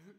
Gorge.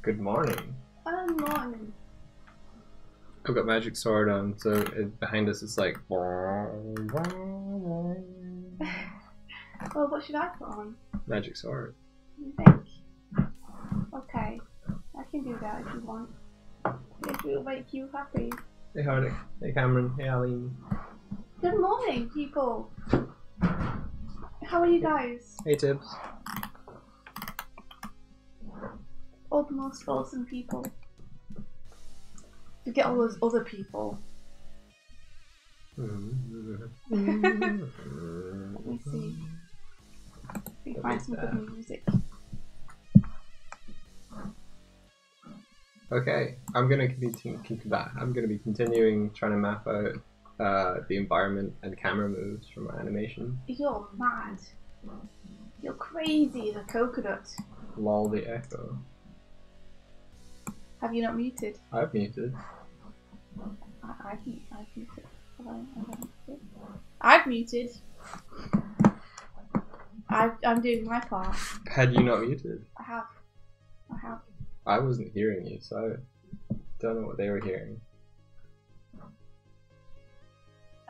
Good morning. Good morning. I've got magic sword on, so behind us it's like. Well, what should I put on? Magic sword. You think? Okay, I can do that if you want. If will make you happy. Hey Hardik. Hey Cameron. Hey Aline. Good morning, people. How are you guys? Hey Tibbs. All the most awesome people. You get all those other people. Let me see. We find some good music. Okay, I'm gonna be continuing trying to map out the environment and camera moves from my animation. You're mad. You're crazy, the coconut. Lol the echo. Have you not muted? I've muted. I've muted. I've muted. I'm doing my part. Had you not muted? I have. I wasn't hearing you, so I don't know what they were hearing.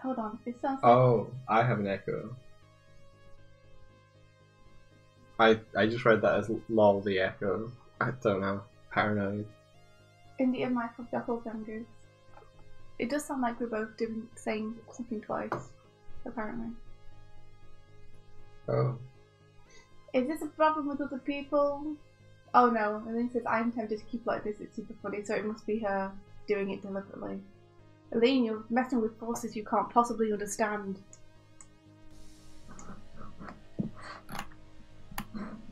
Hold on, it sounds like... Oh, I have an echo. I just read that as lol the echo. I don't know. Paranoid. India Michael Doppelgangers. It does sound like we're both saying something twice, apparently. Oh. Is this a problem with other people? Oh no, Elaine says, I'm tempted to keep like this, it's super funny, so it must be her doing it deliberately. Elaine, you're messing with forces you can't possibly understand.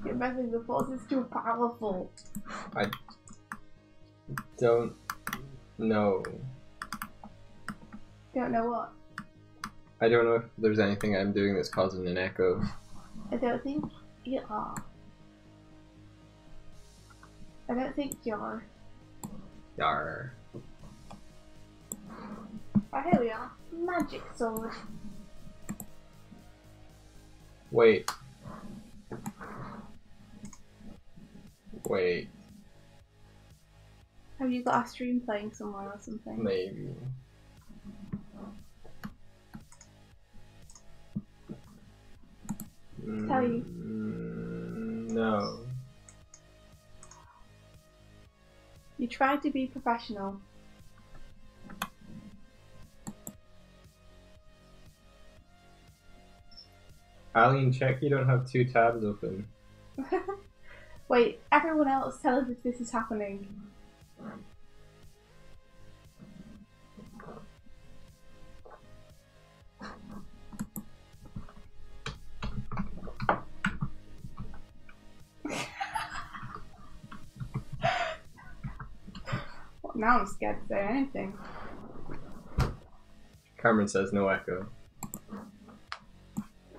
You're messing with forces too powerful. I don't know. You don't know what? I don't know if there's anything I'm doing that's causing an echo. I don't think you are. I don't think you're. Yar. Oh, here we are. Magic sword. Wait. Wait. Have you got our stream playing somewhere or something? Maybe. Tell you. No. You tried to be professional. Aline, check you don't have 2 tabs open. Wait, everyone else tell us if this is happening. Well, now I'm scared to say anything. Cameron says no echo.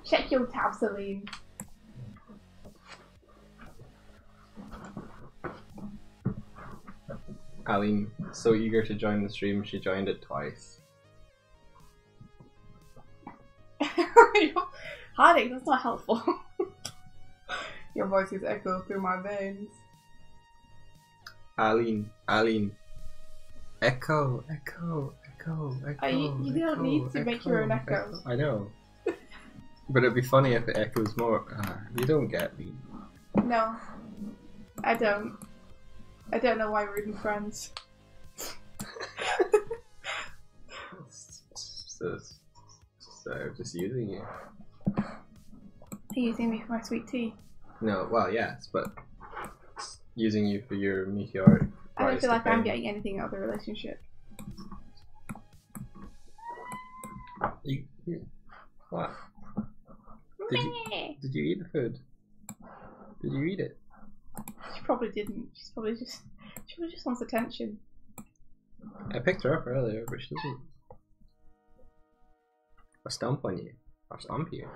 Check your tab, Celine. Aline, so eager to join the stream, she joined it twice. Hardik, that's not helpful. Your voice is echoed through my veins. Aline. Echo. You don't need to make your own echo. I know. But it'd be funny if it echoes more. You don't get me. No, I don't. I don't know why we're even friends. So just using you. Are you using me for my sweet tea? No, well, yes, but using you for your meteoric. I don't feel like I'm getting anything out of the relationship. What? Did you eat the food? Did you eat it? She probably didn't. She probably just wants attention. I picked her up earlier, but she doesn't. I'll stomp on you. I'll stomp you.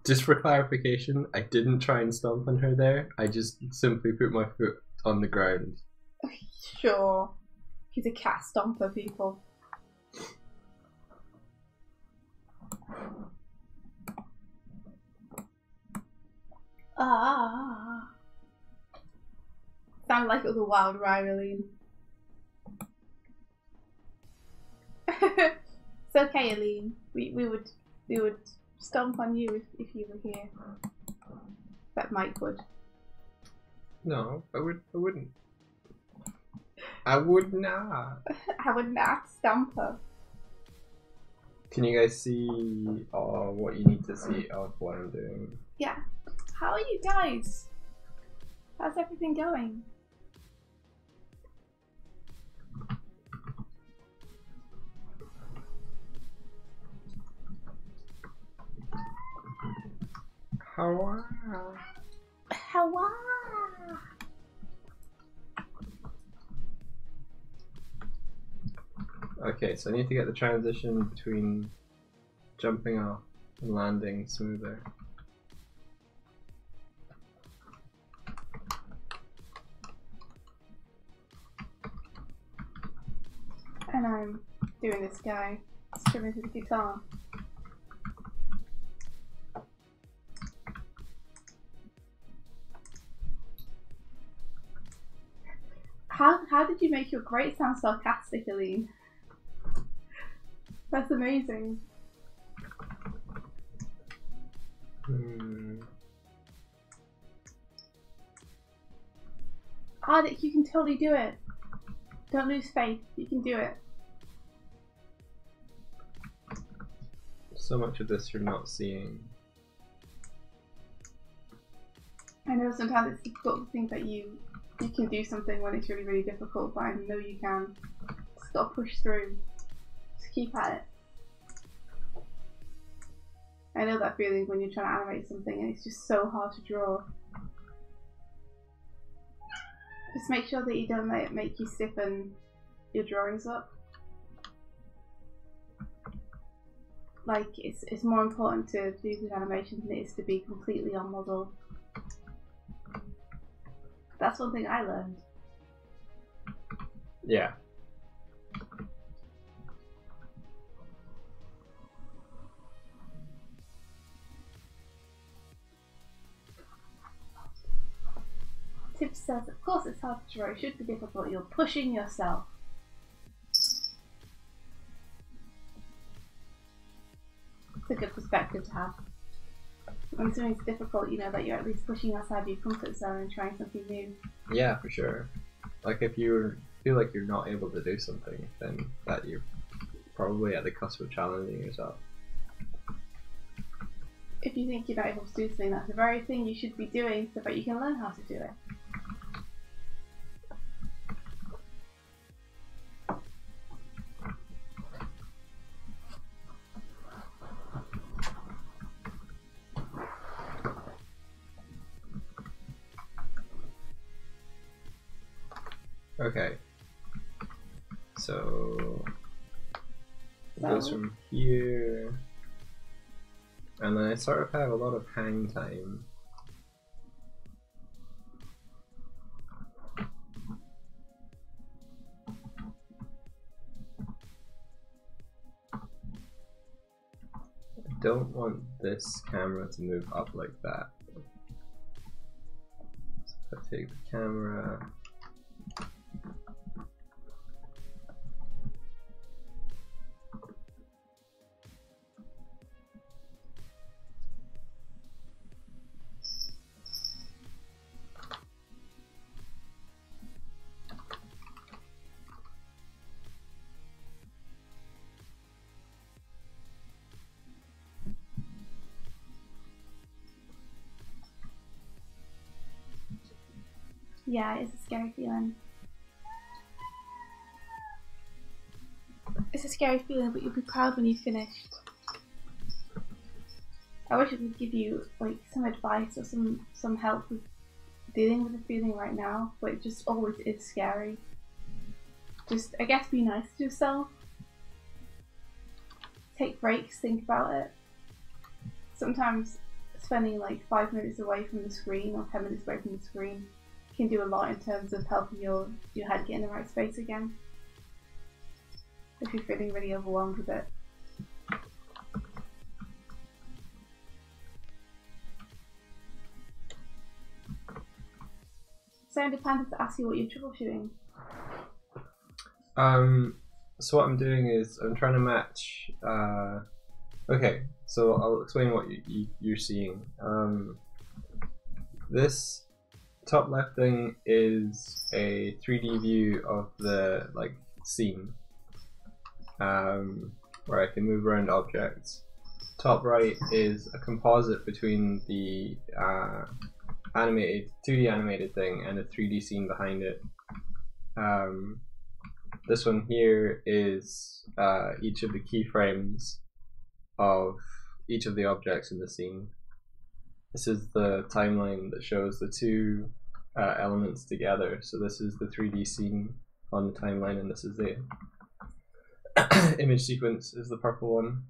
Just for clarification, I didn't try and stomp on her there. I just simply put my foot on the ground. Sure. He's a cat stomper, people. Ah. Sound like it was a wild ride, Eileen. It's okay, Eileen. We would stomp on you if you were here. Bet Mike would. No, I wouldn't. I would not. I would not stamp her. Can you guys see what you need to see of what I'm doing? Yeah. How are you guys? How's everything going? How? How? Okay, so I need to get the transition between jumping off and landing smoother. And I'm doing this guy strumming to the guitar. How did you make your great sound sarcastic, Aline? That's amazing. Arctic, you can totally do it. Don't lose faith. You can do it. So much of this you're not seeing. I know sometimes it's difficult to think that you can do something when it's really, really difficult, but I know you can. Just gotta push through. Just keep at it. I know that feeling when you're trying to animate something and it's just so hard to draw. Just make sure that you don't let it make you stiffen your drawings up. Like, it's more important to do good animation than it is to be completely on model. That's one thing I learned. Yeah. Tip says, of course it's hard to draw, it should be difficult, you're pushing yourself. It's a good perspective to have. When something's difficult, you know that you're at least pushing outside your comfort zone and trying something new. Yeah, for sure. Like if you feel like you're not able to do something, then that you're probably at the cusp of challenging yourself. If you think you're not able to do something, that's the very thing you should be doing so that you can learn how to do it. Okay. So it goes from here, and then I sort of have a lot of hang time. I don't want this camera to move up like that. So I take the camera. Yeah, it's a scary feeling. It's a scary feeling, but you'll be proud when you've finished. I wish I could give you like some advice or some help with dealing with the feeling right now, but it just always is scary. Just, I guess, be nice to yourself. Take breaks, think about it. Sometimes spending like 5 minutes away from the screen or 10 minutes away from the screen can do a lot in terms of helping your head get in the right space again. If you're feeling really overwhelmed with it. So independent to ask you what you're troubleshooting. So what I'm doing is I'm trying to match. Okay, so I'll explain what you're seeing. This top left thing is a 3D view of the scene, where I can move around objects. Top right is a composite between the 2D animated thing and a 3D scene behind it. This one here is each of the keyframes of each of the objects in the scene. This is the timeline that shows the two elements together. So this is the 3D scene on the timeline, and this is the image sequence is the purple one.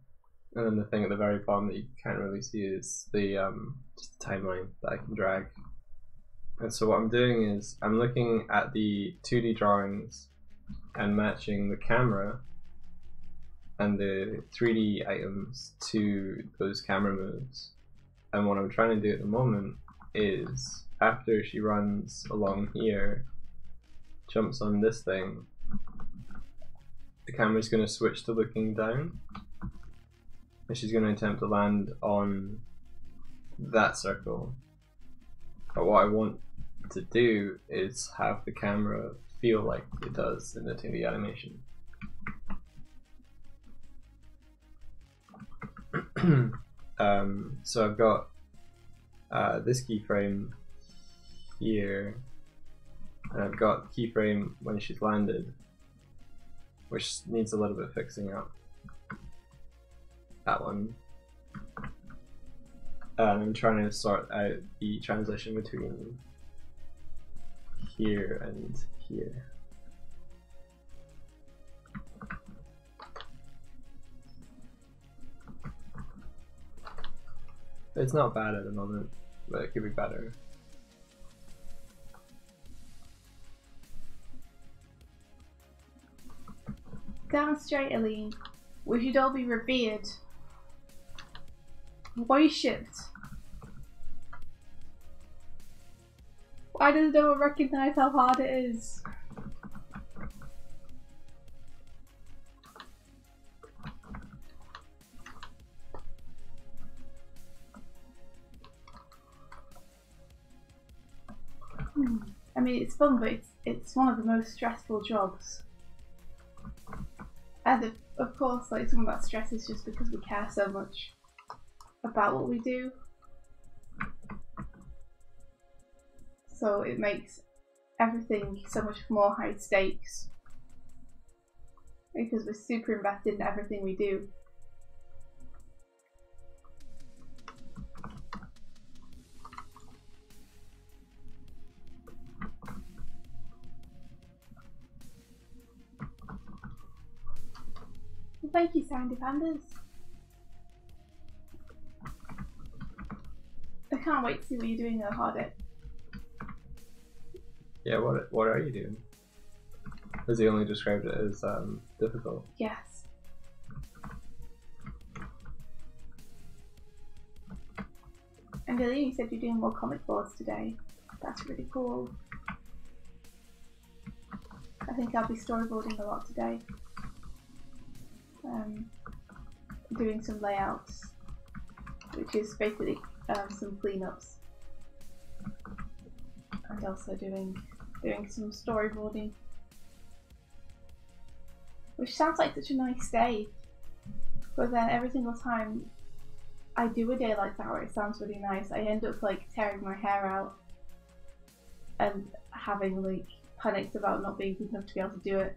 And then the thing at the very bottom that you can't really see is the just the timeline that I can drag. And so what I'm doing is I'm looking at the 2D drawings and matching the camera and the 3D items to those camera moves. And what I'm trying to do at the moment is, after she runs along here, jumps on this thing, the camera's going to switch to looking down, and she's going to attempt to land on that circle. But what I want to do is have the camera feel like it does in the 2D animation. So I've got this keyframe here, and I've got the keyframe when she's landed, which needs a little bit of fixing up. That one. And I'm trying to sort out the transition between here and here. It's not bad at the moment, but it could be better. Damn straight, Aline. We should all be revered. Worshipped. Why does no one recognise how hard it is? I mean, it's fun, but it's one of the most stressful jobs. And of course, like, some of that stress is just because we care so much about what we do. So it makes everything so much more high stakes, because we're super invested in everything we do. Well, thank you, Sandy Pandas. I can't wait to see what you're doing though, Hardick. Yeah, what are you doing? Because he only described it as difficult. Yes. And Billy, you said you're doing more comic boards today. That's really cool. I think I'll be storyboarding a lot today. Doing some layouts, which is basically some cleanups, and also doing some storyboarding, which sounds like such a nice day. But then every single time I do a day like that where it sounds really nice, I end up like tearing my hair out and having like panics about not being good enough to be able to do it.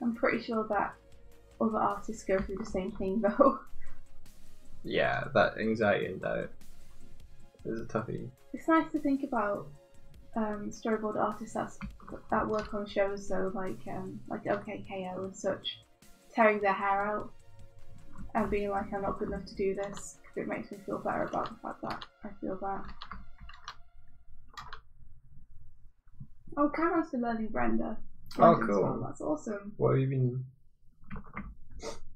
I'm pretty sure that other artists go through the same thing though. Yeah, that anxiety and doubt is a toughie. It's nice to think about storyboard artists that work on shows though, like OKKO and such, tearing their hair out and being like, I'm not good enough to do this, because it makes me feel better about the fact that I feel that. Oh, Cameron's been learning Brenda. Oh, cool. Well. That's awesome. What have you been?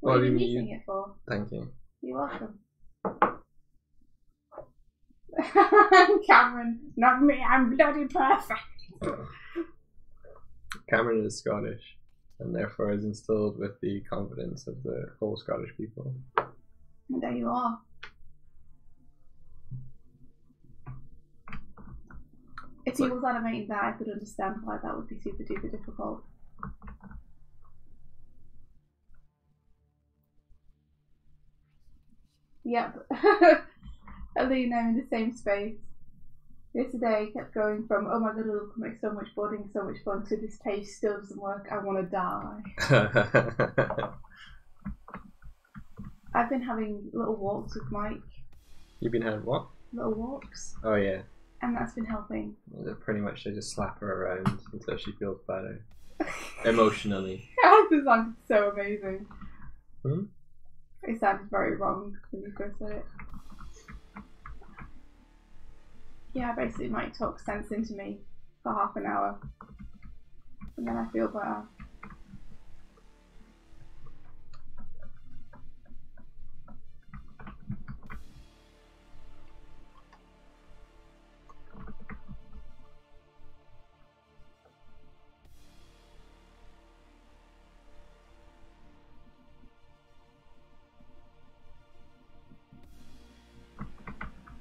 What have you been using it for? Thank you. You're welcome. Cameron, not me, I'm bloody perfect. Cameron is Scottish, and therefore is instilled with the confidence of the whole Scottish people. And there you are. If he was animating that, I could understand why that would be super duper difficult. Yep. Ali and I in the same space. Yesterday I kept going from, oh my god, it'll make so much boarding, so much fun, to this page still doesn't work, I want to die. I've been having little walks with Mike. You've been having what? Little walks. Oh yeah. And that's been helping. Pretty much they just slap her around until she feels better. Emotionally. This sounded so amazing. It sounded very wrong when you first said it. Yeah, basically Mike talks sense into me for half an hour. And then I feel better.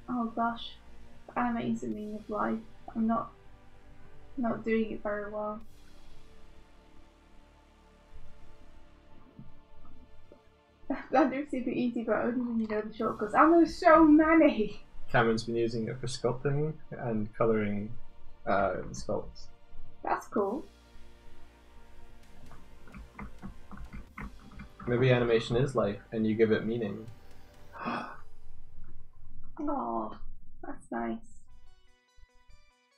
Oh gosh, animating is the meaning of life. I'm not doing it very well. That is super easy, but only when you know the shortcuts. And there's so many! Cameron's been using it for sculpting and colouring the sculpts. That's cool. Maybe animation is life and you give it meaning. Oh, that's nice.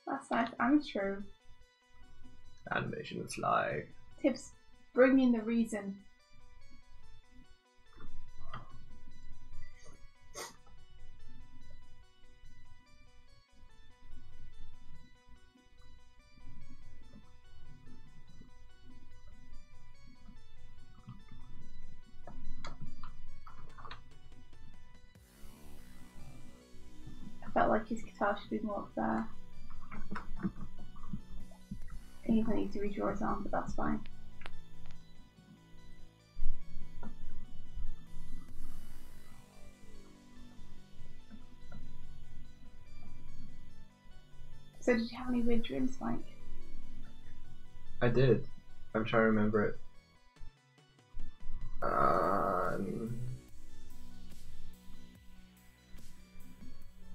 That's nice and true. Animation is life. Tips, bring in the reason. I felt like his guitar should be more up there. I think I need to redraw his arm, but that's fine. So did you have any weird dreams, Mike? I did. I'm trying to remember it.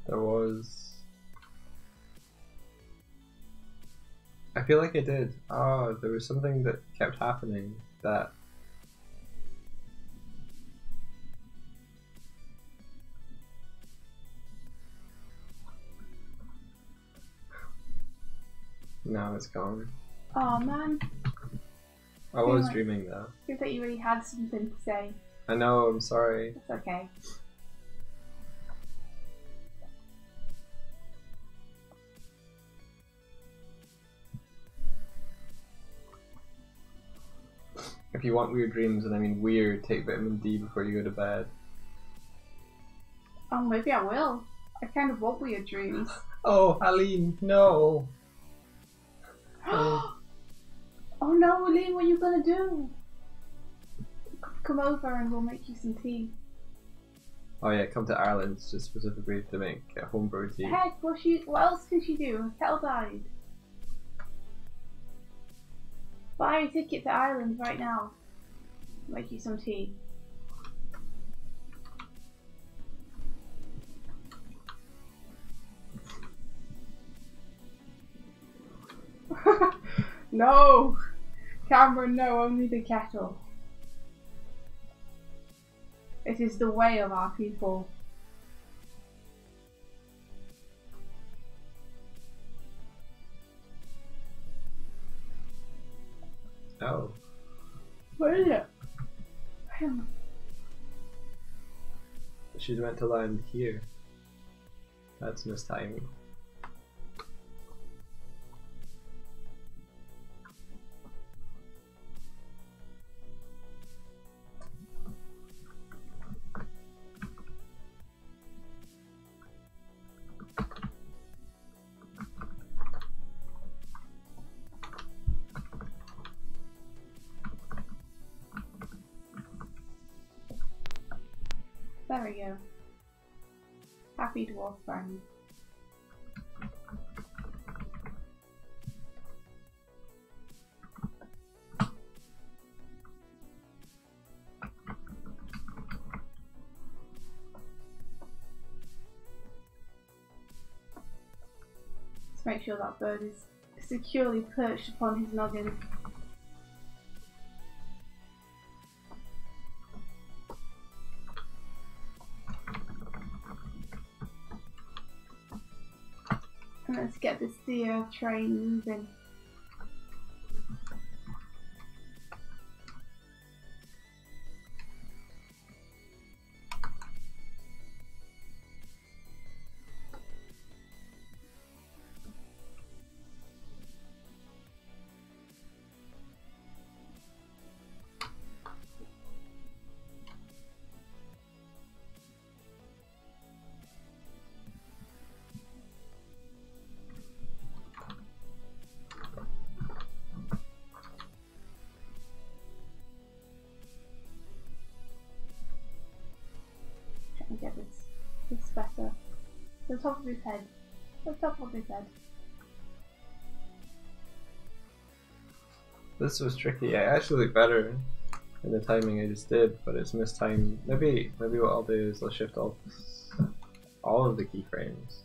There was... I feel like I did. Oh, there was something that kept happening that... Now it's gone. Oh man. I was dreaming though. I thought you really had something to say. I know, I'm sorry. It's okay. If you want weird dreams, and I mean weird, take vitamin D before you go to bed. Oh, maybe I will. I kind of want weird dreams. Oh, Aline, no! Oh no, Aline, what are you gonna do? Come over and we'll make you some tea. Oh yeah, come to Ireland just specifically to make homebrew tea. Heck, what else can she do? Her kettle died. Buy a ticket to Ireland right now. Make you some tea. No! Cameron, no, only the kettle. It is the way of our people. Oh. What is it? She's meant to land here. That's mistiming. There we go. Happy dwarf friend. to make sure that bird is securely perched upon his noggin. And let's get this deer train moving. Get this better. The top of his head. The top of his head. This was tricky. I actually look better in the timing I just did, but it's mistimed. Maybe what I'll do is I'll shift all of the keyframes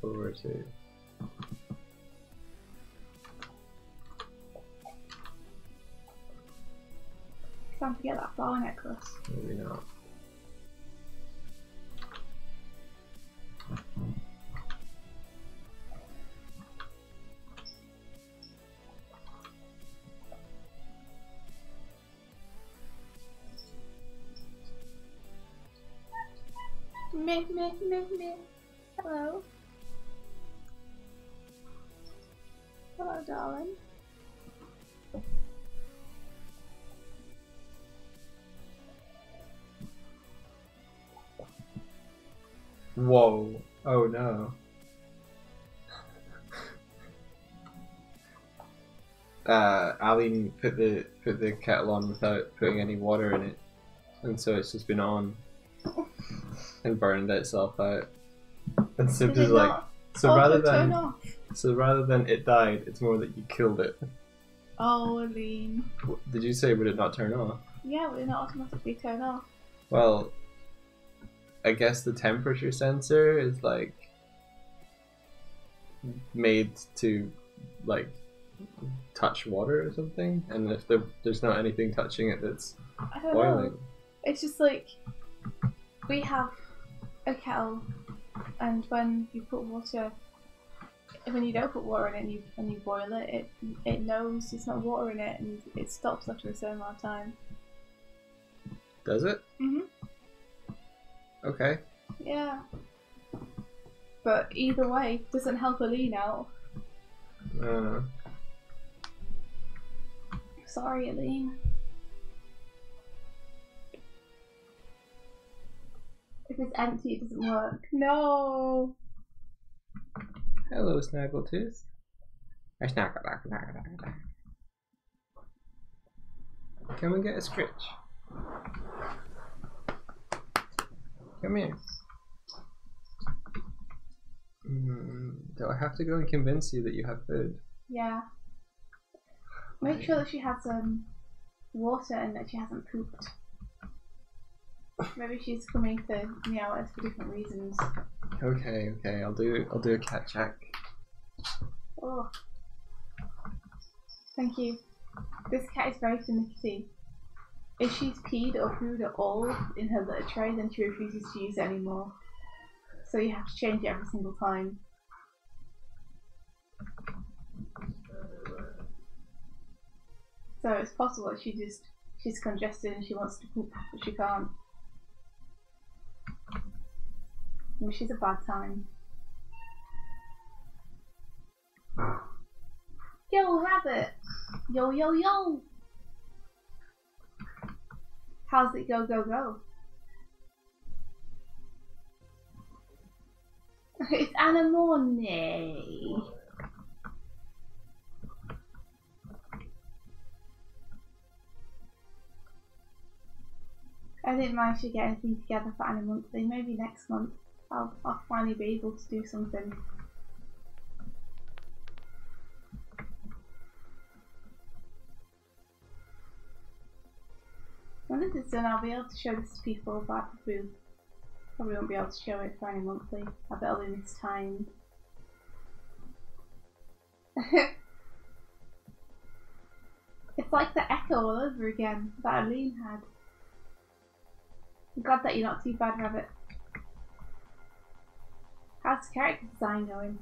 over to. Time to get that flower necklace. Maybe not. Meh. Hello. Hello, darling. Whoa! Oh no! Aline put the kettle on without putting any water in it, and so it's just been on and burned itself out. And Simpson's like, rather than it died, it's more that you killed it. Oh, Aline. Did you say would it not turn off? Yeah, would it not automatically turn off? Well, I guess the temperature sensor is like made to like touch water or something, and if there's not anything touching it that's boiling. Know. It's just like we have a kettle, and when you put water, when you don't put water in it and you boil it, it knows there's not water in it and it stops after a certain amount of time. Does it? Mhm. Okay. Yeah. But either way, doesn't help Aline out. Sorry, Aline. If it's empty, it doesn't work. No. Hello, Snaggletooth. Come and get a scritch. Come here. Do I have to go and convince you that you have food? Yeah. Make sure that she has water and that she hasn't pooped. Maybe she's coming to meow at us for different reasons. Okay. I'll do a cat check. Oh. Thank you. This cat is very finicky. If she's peed or pooed at all in her litter tray, then she refuses to use it anymore. So you have to change it every single time. So it's possible that she's congested and she wants to poop, but she can't. Which is a bad time. Yo, rabbit! Yo! How's it go? It's Anemone. I didn't manage to get anything together for Animonthly. Maybe next month I'll finally be able to do something. When this is done, I'll be able to show this to people about the food. Probably won't be able to show it for Animonthly. I bet I'll be mistimed. It's like the echo all over again that Aline had. I'm glad that you're not too bad, Rabbit. How's the character design going?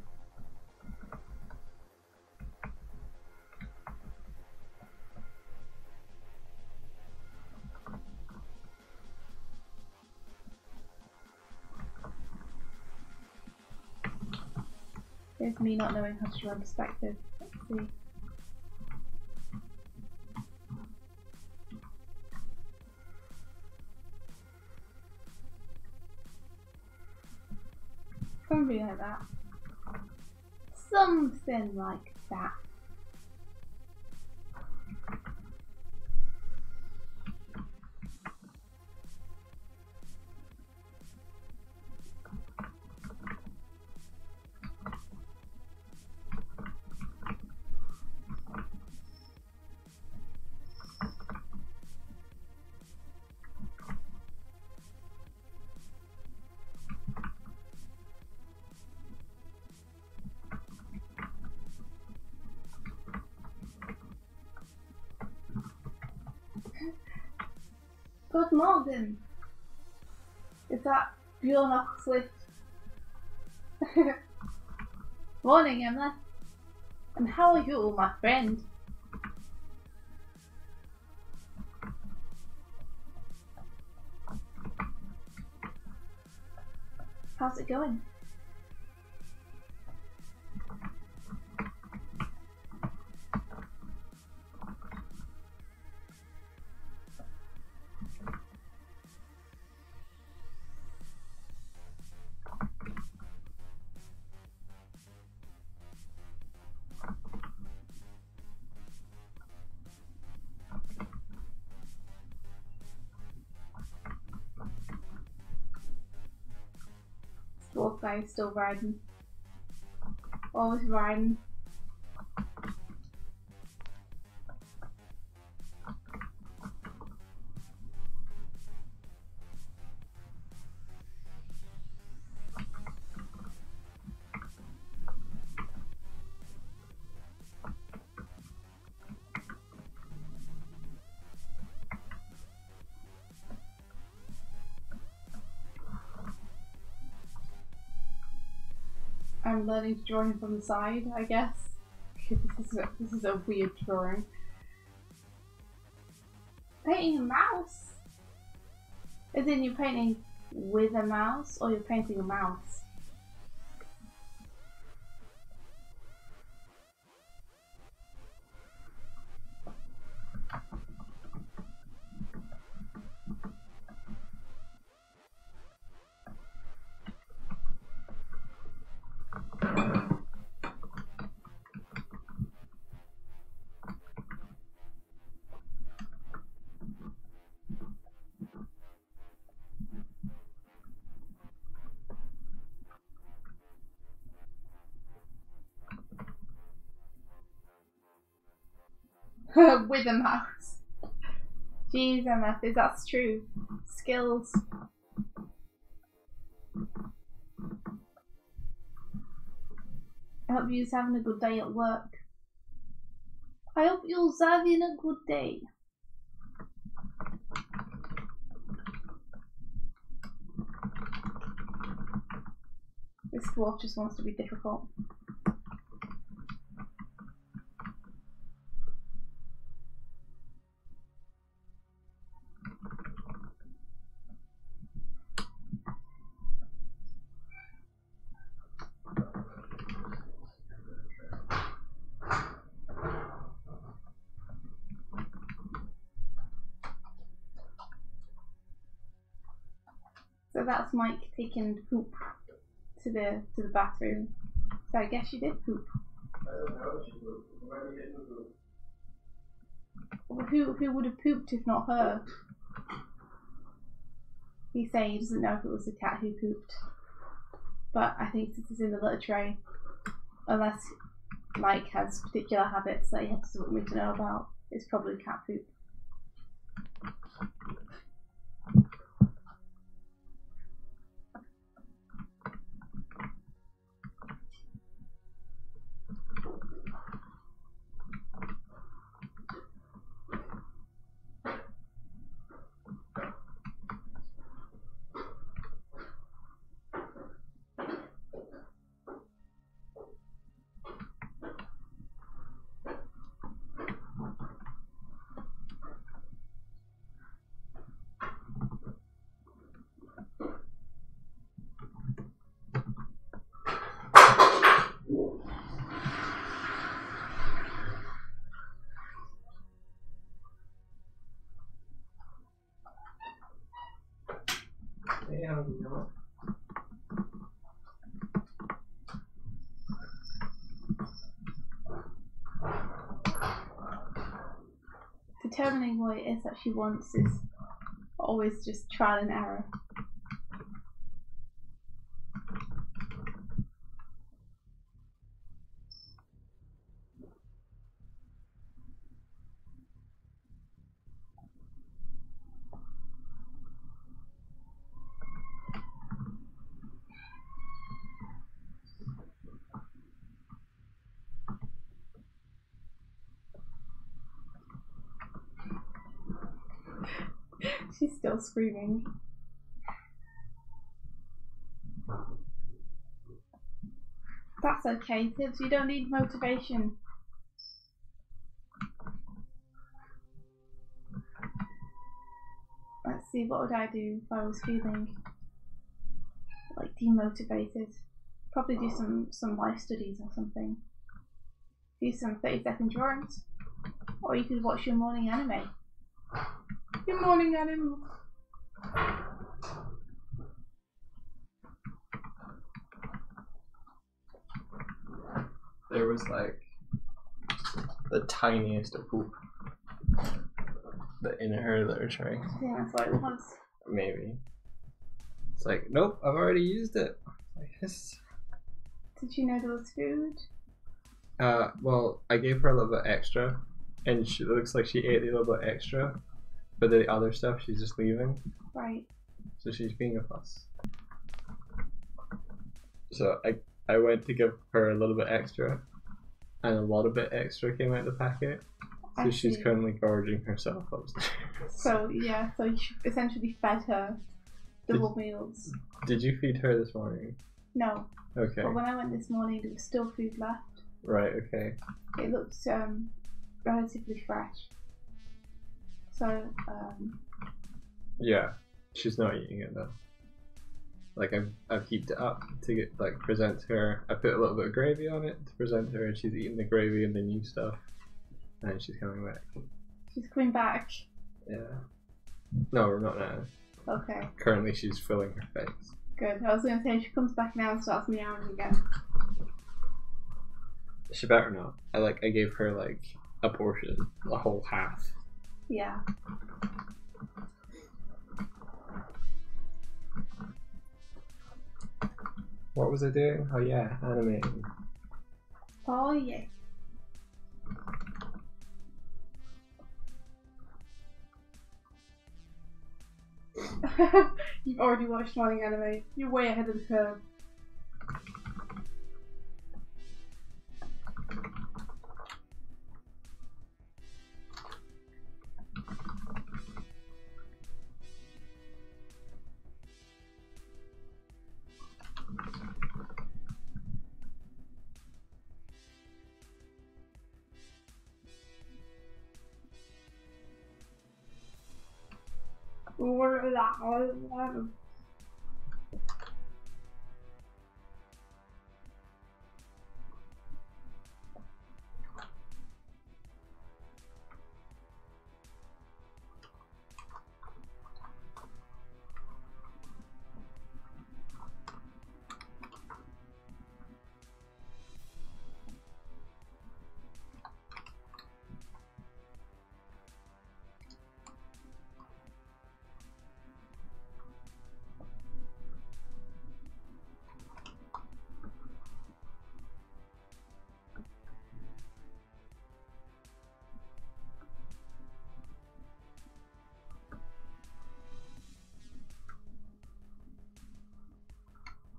Here's me not knowing how to run perspective. Let's see. Something like that. Something like that. Good morning. Is that Bjorn Swift? Morning, Emma. And how are you, my friend? How's it going? Dwarf guy is still riding. Always riding. I'm learning to draw him from the side, I guess. This is a weird drawing. Painting a mouse? As in you're painting with a mouse, or you're painting a mouse? With a mouse. Jeez, Emma, if that's true. Skills. I hope you're having a good day at work. I hope you're having a good day. This dwarf just wants to be difficult. So that's Mike taking poop to the bathroom. So I guess she did poop. I don't know, she pooped. Where did you poop? Well, who would have pooped if not her? He's saying he doesn't know if it was the cat who pooped. But I think this is in the litter tray. Unless Mike has particular habits that he doesn't want me to know about. It's probably cat poop. determining what it is that she wants is always just trial and error. She's still screaming. That's okay, Tibbs. You don't need motivation. Let's see, what would I do if I was feeling like demotivated? Probably do some life studies or something. Do some 30-second drawings. Or you could watch your morning anime. Your morning anime. There was like the tiniest of hope in her literature. I think that's what it was. Maybe. It's like, nope, I've already used it. Like, yes. Did you know there was food? Well, I gave her a little bit extra, and it looks like she ate a little bit extra, but the other stuff she's just leaving. Right. So she's being a fuss. So I went to give her a little bit extra, and a lot of bit extra came out of the packet. So she's currently gorging herself upstairs. So yeah, so you essentially fed her double meals. Did you feed her this morning? No. Okay. But when I went this morning, there was still food left. Right. Okay. It looked relatively fresh. So yeah, she's not eating it though. Like I've heaped it up to get present to her. I put a little bit of gravy on it to present to her, and she's eating the gravy and the new stuff. And she's coming back. She's coming back. Yeah. No, not now. Okay. Currently, she's filling her face. Good. I was going to say, she comes back now and starts meowing again. She better not. I gave her a portion, a whole half. Yeah. What was I doing? Oh yeah, animating. Oh yeah. You've already watched morning anime. You're way ahead of the curve.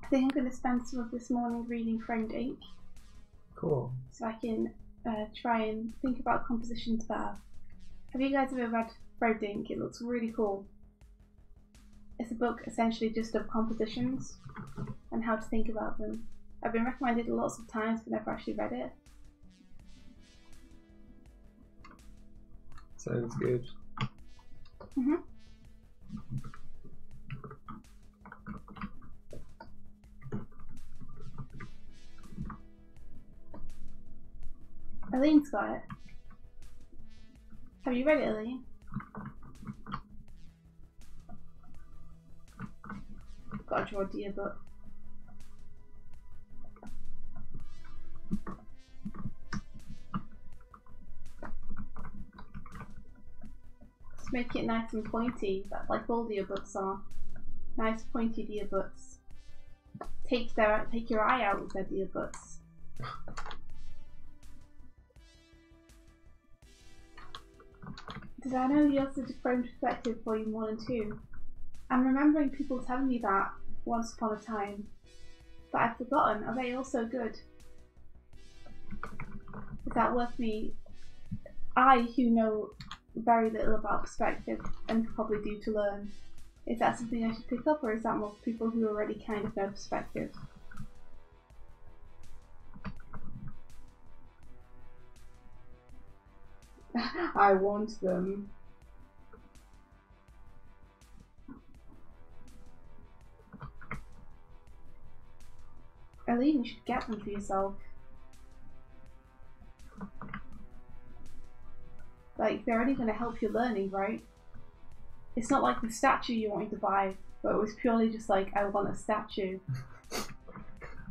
I think I'm going to spend some of this morning reading framed ink. Cool. So I can try and think about compositions better. Have you guys ever read framed ink? It looks really cool. It's a book essentially just of compositions and how to think about them. I've been recommended it lots of times but never actually read it. Sounds good. Mm-hmm. Eileen's got it. Have you read it, Eileen? Got a draw dear book. Make it nice and pointy, like all the earbuds are. Nice pointy earbuds. Take your eye out with their earbuds. Did I know you also did frame perspective volume 1 and 2? I'm remembering people telling me that once upon a time, but I've forgotten. Are they also good? Is that worth me? I, who know very little about perspective and could probably do to learn, is that something I should pick up, or is that more for people who already kind of know perspective? I want them. Eileen, you should get them for yourself. Like, they're only going to help your learning, right? It's not like the statue you wanted to buy, but it was purely just like, I want a statue.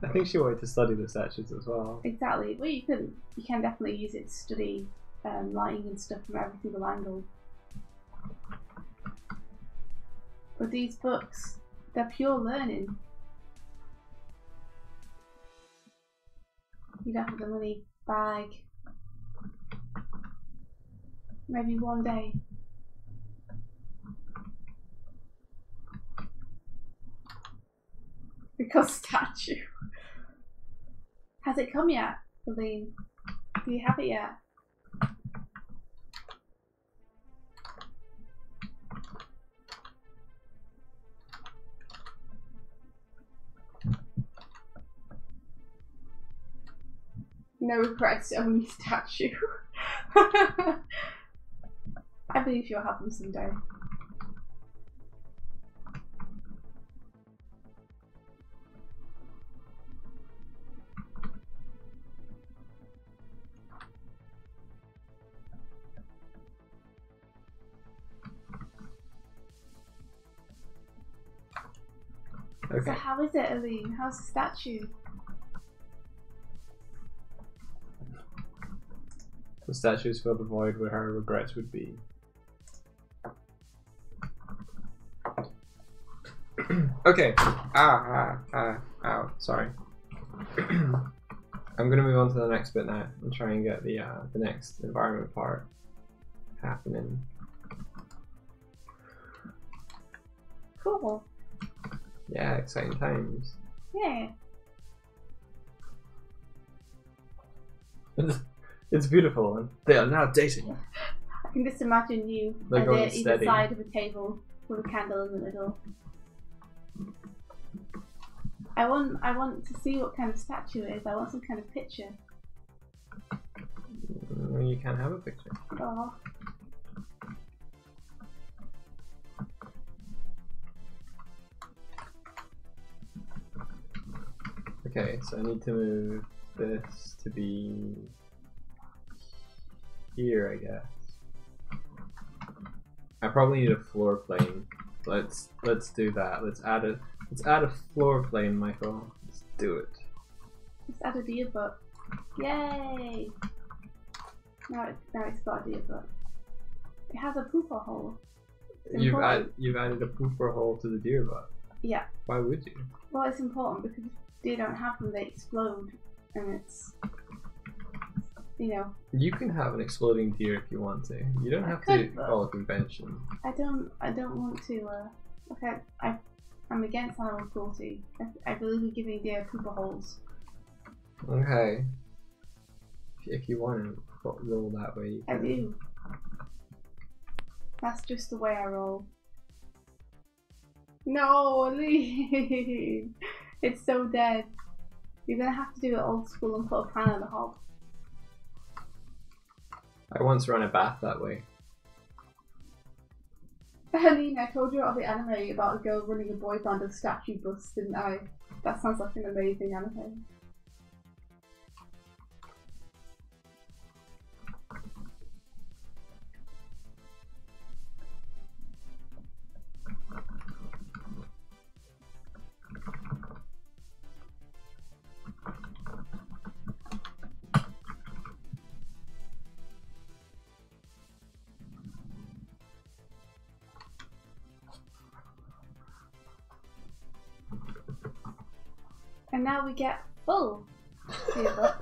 I think she wanted to study the statues as well. Exactly. Well, you can definitely use it to study lighting and stuff from every single angle. But these books, they're pure learning. You don't have the money bag. Maybe one day. Because statue. Has it come yet, Eileen? Do you have it yet? No regrets, only statue. I believe you'll have them someday. Okay. So how is it, Eileen? How's the statue? The statues fill the void where her regrets would be. Okay. Ow. Sorry. I'm gonna move on to the next bit now and try and get the next environment part happening. Cool. Yeah, exciting times. Yeah. It's beautiful, and they are now dating. I can just imagine you They're going either steady. side of a table with a candle in the middle. I want to see what kind of statue it is. I want some kind of picture. You can't have a picture. Oh. Okay, so I need to move this to be here, I guess. I probably need a floor plane. Let's do that. Let's add a floor plane, Michael. Let's do it. Let's add a deer butt. Yay! Now it's got a deer butt. It has a pooper hole. You've added a pooper hole to the deer butt. Yeah. Why would you? Well, it's important because if they don't have them, they explode, and it's, you know. You can have an exploding deer if you want to. You don't have to follow convention. I don't want to. Okay, I'm against animal cruelty. I believe in giving deer pooper holes. Okay. If you want to roll that way, you can. I do. That's just the way I roll. No, Lee! It's so dead. You're gonna have to do it old school and put a pan on the hob. I once ran a bath that way. Helene, I told you about the anime about a girl running a boy band of statue busts, didn't I? That sounds like an amazing anime. And now we get full. Here, look.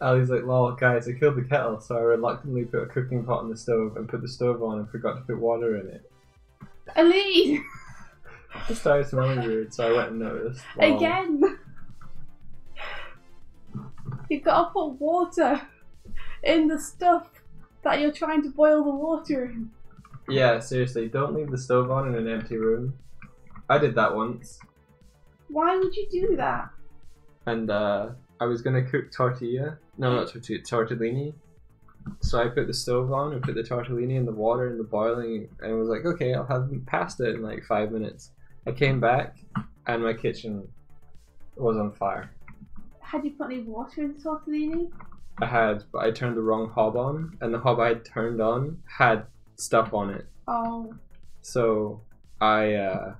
Ali's like, lol, guys, I killed the kettle, so I reluctantly put a cooking pot on the stove and put the stove on and forgot to put water in it. Ali! It started smelling weird, so I went and noticed. Lol. Again! You've got to put water in the stuff that you're trying to boil the water in. Yeah, seriously, don't leave the stove on in an empty room. I did that once. Why would you do that? And I was gonna cook tortilla. No, not tortilla, tortellini. So I put the stove on and put the tortellini in the water and the boiling, and I was like, okay, I'll have pasta in like 5 minutes. I came back and my kitchen was on fire. Had you put any water in the tortellini? I had, but I turned the wrong hob on, and the hob I had turned on had stuff on it. Oh. So I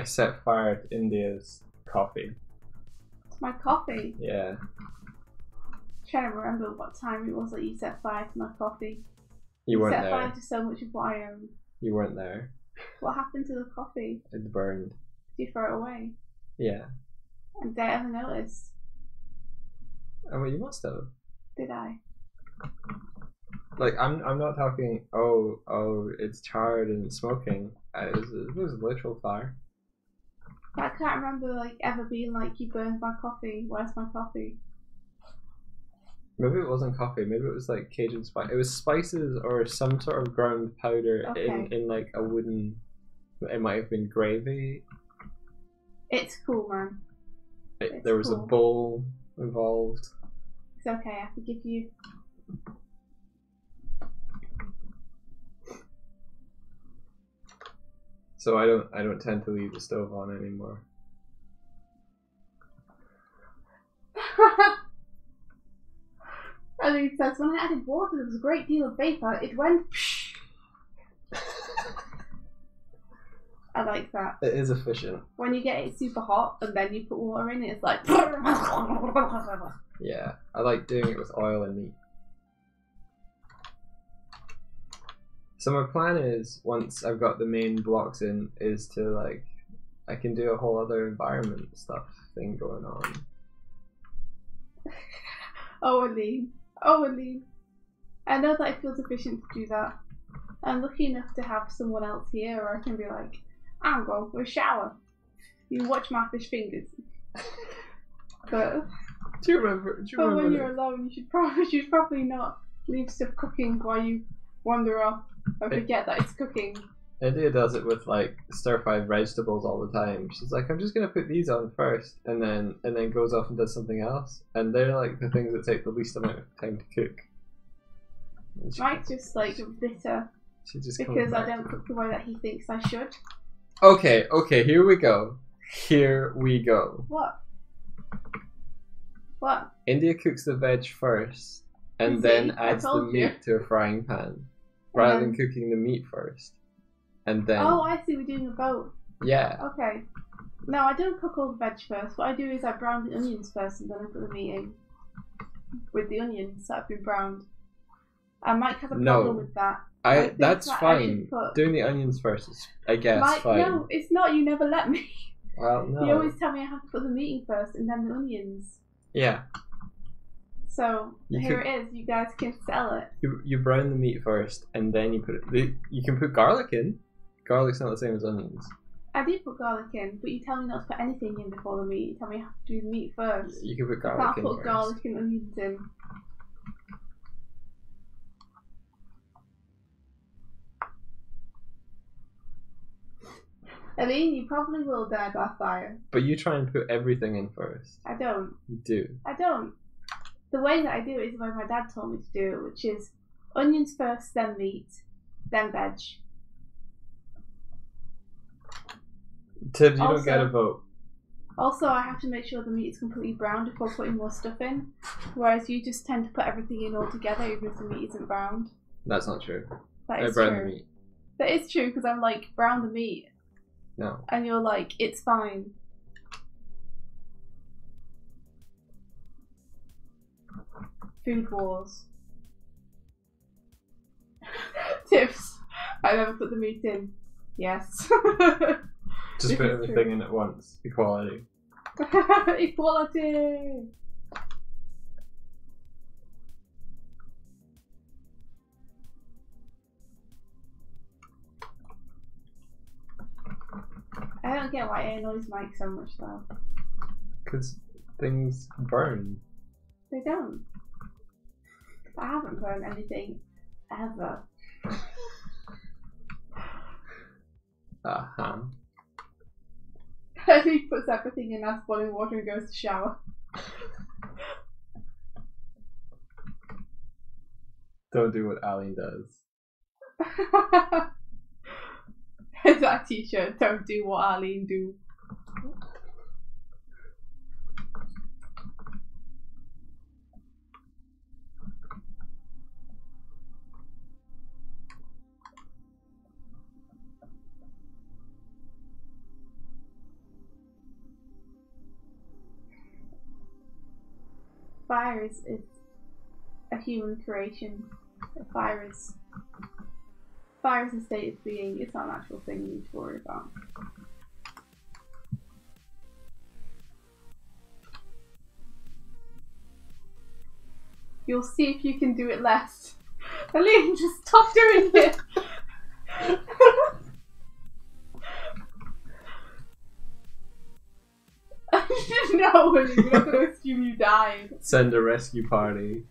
set fire to India's coffee. It's my coffee. Yeah. I'm trying to remember what time it was that you set fire to my coffee. You weren't set there. fire to so much of what I own. You weren't there. What happened to the coffee? It burned. Did you throw it away? Yeah. And did I ever notice? I mean, you must have. Did I? Like, I'm not talking, oh, it's charred and smoking. It was a literal fire. I can't remember like ever being like, you burned my coffee. Where's my coffee? Maybe it wasn't coffee. Maybe it was like Cajun spice. It was spices or some sort of ground powder in like a wooden. It might have been gravy. It's cool, man. There was a bowl involved. It's okay. I forgive you. So I don't tend to leave the stove on anymore. And he says, when I added water, there was a great deal of vapor. It went. I like that. It is efficient. When you get it super hot and then you put water in, it's like. Yeah, I like doing it with oil and meat. So my plan is, once I've got the main blocks in, is to like, I can do a whole other environment stuff thing going on. Oh, Aline. Oh, Aline. I know that it feels efficient to do that. I'm lucky enough to have someone else here, or I can be like, I'm going for a shower. You watch my fish fingers. But Do you remember? when you're alone, you should probably not leave stuff cooking while you wander off and forget that it's cooking. India does it with like stir-fried vegetables all the time. She's like, I'm just gonna put these on first, and then goes off and does something else. And they're like the things that take the least amount of time to cook. Mike's just like bitter because I don't cook the way that he thinks I should. Okay, here we go. Here we go. What? What? India cooks the veg first, and then adds the meat to a frying pan, rather than cooking the meat first. And then. Oh, I see. We're doing a boat. Yeah. Okay. No, I don't cook all the veg first. What I do is I brown the onions first, and then I put the meat in with the onions that have been browned. And Mike has a problem with that. That's fine. Doing the onions first is, I guess, Mike, fine. no, it's not. You never let me. Well, no. You always tell me I have to put the meat in first, and then the onions. Yeah. So here it is. You guys can sell it. You brown the meat first, and then you put it. You can put garlic in. Garlic's not the same as onions. I do put garlic in, but you tell me not to put anything in before the meat. You tell me I have to do the meat first. You can put garlic in first. I can't put first. garlic and onions in. Aline, you probably will die by fire. But you try and put everything in first. I don't. You do. I don't. The way that I do it is the way my dad told me to do it, which is onions first, then meat, then veg. Tibbs, you don't get a vote. Also, I have to make sure the meat is completely browned before putting more stuff in, whereas you just tend to put everything in all together even if the meat isn't browned. That's not true. That is brown true. the meat. That is true, because I'm like, brown the meat. No. And you're like, it's fine. Food wars. Tips. I never put the meat in. Yes. Just put everything in at once. Equality. Equality! I don't get why it annoys Mike so much though. Because things burn. They don't. I haven't burned anything ever. Uh-huh. And he puts everything in nice boiling water and goes to shower. Don't do what Aline does. Is that a t-shirt? Don't do what Arlene do. Fire is a human creation. Fire is a state of being. It's not an actual thing you need to worry about. You'll see if you can do it less. Aline, just stop doing it. No, we're not going to assume you died. Send a rescue party.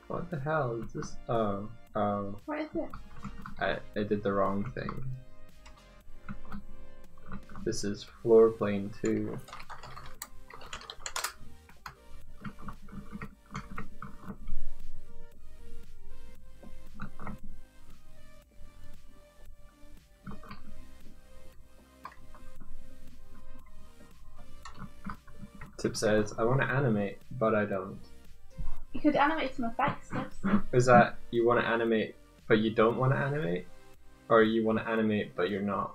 What the hell is this? Oh. What is it? I did the wrong thing. This is floor plane 2. Tip says, I want to animate, but I don't. You could animate some effects, Tips. Is that you want to animate, but you don't want to animate? Or you want to animate, but you're not?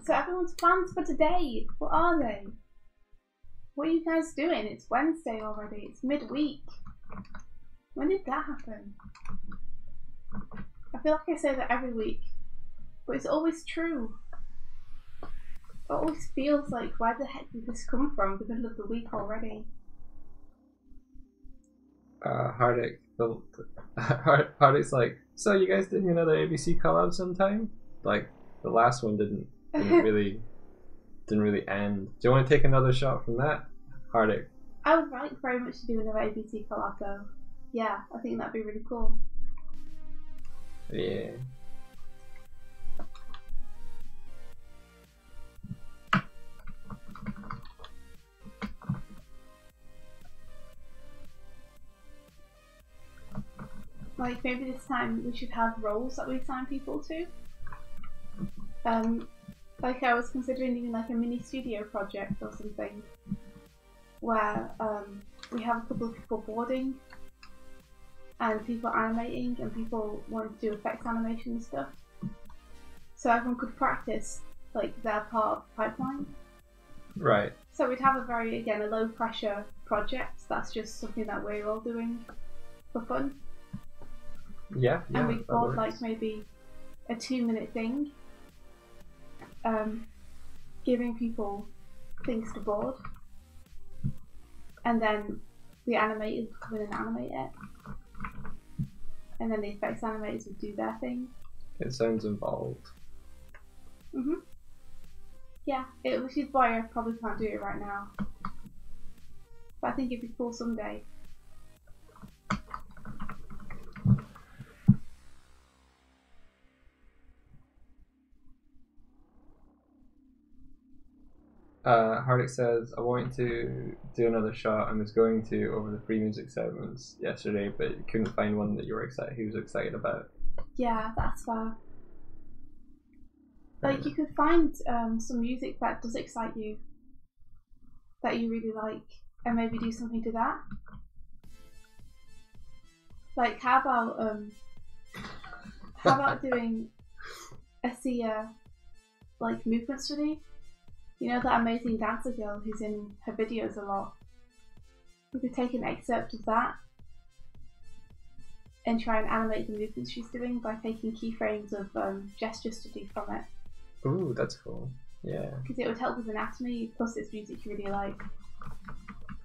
So everyone's plans for today, what are they? What are you guys doing? It's Wednesday already, it's midweek. When did that happen? I feel like I say that every week, but it's always true. It always feels like, where the heck did this come from? The middle of the week already. Hardic's like, so you guys doing another ABC collab sometime? Like, the last one didn't really end. Do you want to take another shot from that, Hardic? I would like very much to do another ABC collab though. Yeah, I think that'd be really cool. Yeah. Like, maybe this time we should have roles that we assign people to. Like, I was considering doing like a mini studio project or something where we have a couple of people boarding and people animating and people wanting to do effects animation and stuff. So everyone could practice like their part of the pipeline. Right. So we'd have a very, again, a low pressure project that's just something that we're all doing for fun. Yeah, and we'd board like maybe a 2-minute thing, giving people things to board, and then the animators would come in and animate it, and then the effects animators would do their thing. It sounds involved. Yeah, which is why I probably can't do it right now. But I think it'd be cool someday. Hardick says, I wanted to do another shot and was going to over the free music segments yesterday, but couldn't find one that he was excited about. Yeah, that's fair. Like, you could find some music that does excite you, that you really like, and maybe do something to that. Like, how about doing a Sia, like, movement study? You know, that amazing dancer girl who's in her videos a lot? We could take an excerpt of that and try and animate the movements she's doing by taking keyframes of gesture study from it. Ooh, that's cool. Yeah. Because it would help with anatomy, plus it's music you really like.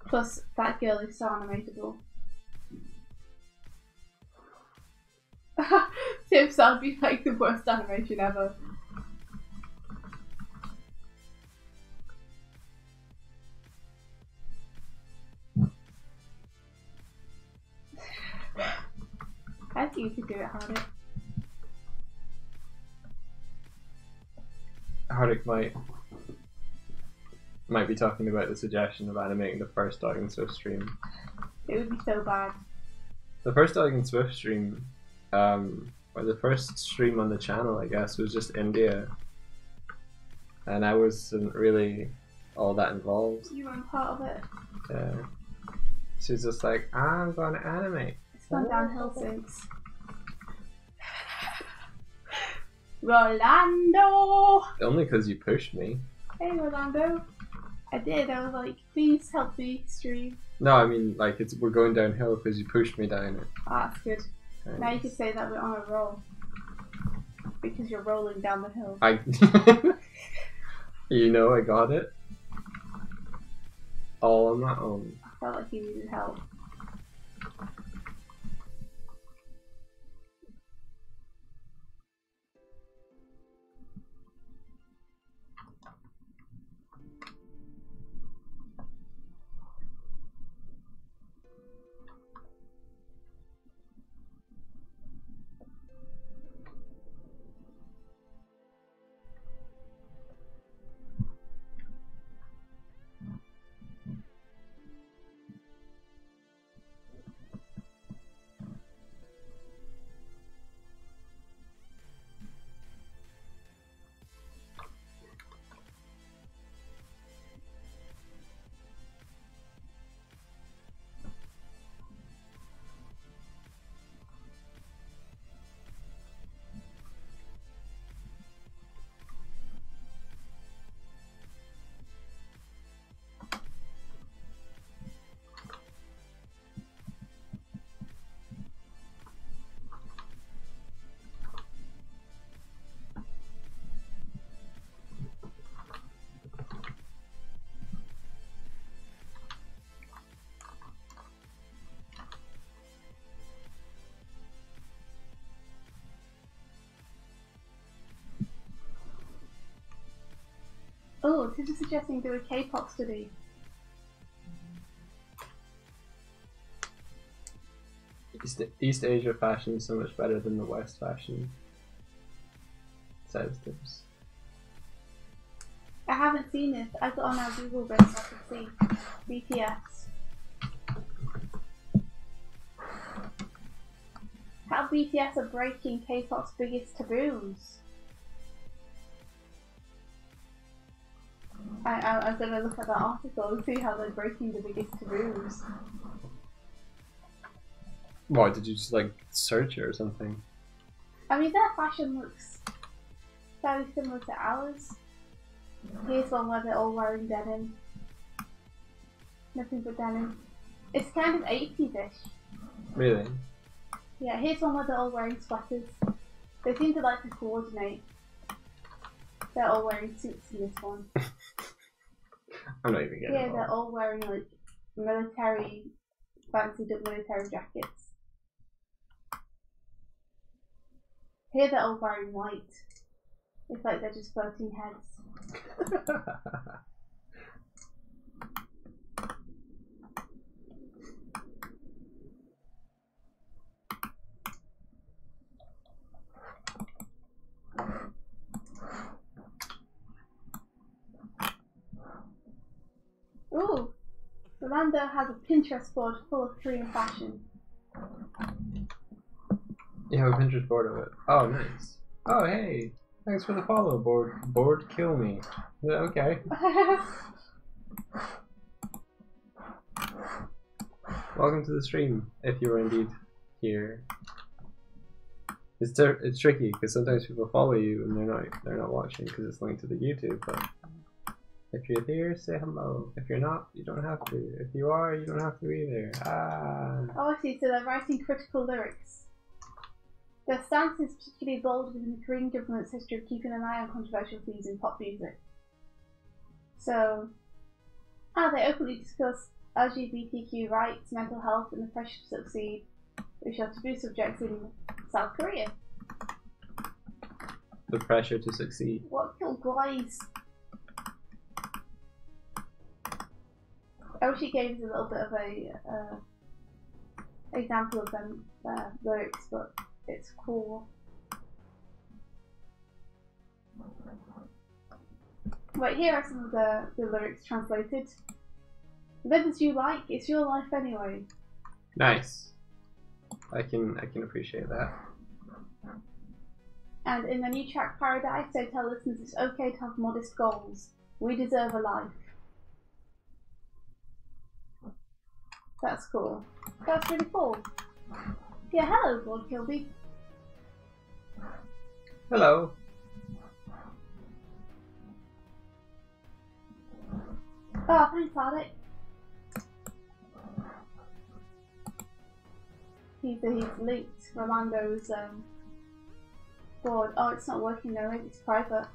Plus, that girl is so animatable. Tips, that'd be like the worst animation ever. I think you could do it harder. Hardick might be talking about the suggestion of animating the first Doig and Swift stream. It would be so bad. The first Doig and Swift stream, or the first stream on the channel, I guess, was just India. And I wasn't really all that involved. You weren't part of it. Yeah. She was just like, I'm gonna animate. It's gone downhill since. Rolando! Only because you pushed me. Hey Rolando. I did. I was like, please help me stream. No, I mean, like, we're going downhill because you pushed me down it. Ah, that's good. Thanks. Now you can say that we're on a roll. Because you're rolling down the hill. You know, I got it. All on my own. I felt like you needed help. Oh, Tiff is suggesting do a K-pop study. East Asia fashion is so much better than the West fashion, says Tips. I haven't seen it. I got on our Google Base so I could see BTS. How BTS are breaking K-pop's biggest taboos. I'm gonna look at that article and see how they're breaking the biggest taboos. What, did you just like search it or something? I mean, their fashion looks fairly similar to ours. Here's one where they're all wearing denim. Nothing but denim. It's kind of 80s-ish. Really? Yeah, here's one where they're all wearing sweaters. They seem to like to coordinate. They're all wearing suits in this one. I'm not even getting Here it they're all. all wearing like fancied up military jackets. Here they're all wearing white. It's like they're just floating heads. Ooh! Rolando has a Pinterest board full of Korean fashion. You have a Pinterest board of it. Oh, nice. Oh, hey. Thanks for the follow, board kill me. Yeah, okay. Welcome to the stream, if you are indeed here. It's tricky because sometimes people follow you and they're not watching because it's linked to the YouTube. But if you're here, say hello. If you're not, you don't have to. If you are, you don't have to either. Ah. Oh, I see. So they're writing critical lyrics. Their stance is particularly bold within the Korean government's history of keeping an eye on controversial themes in pop music. So, they openly discuss LGBTQ rights, mental health, and the pressure to succeed, which are taboo subjects in South Korea. The pressure to succeed. What cool guys! I wish he gave us a little bit of a example of them lyrics, but it's cool. Right, here are some of the lyrics translated. Live as you like, it's your life anyway. Nice. I can appreciate that. And in the new track Paradise, they tell listeners it's okay to have modest goals. We deserve a life. That's cool. That's really cool. Yeah, hello, Lord Kilby. Hello. Oh, thanks, Arctic. He's linked Rolando's board. Oh, it's not working though, maybe it's private.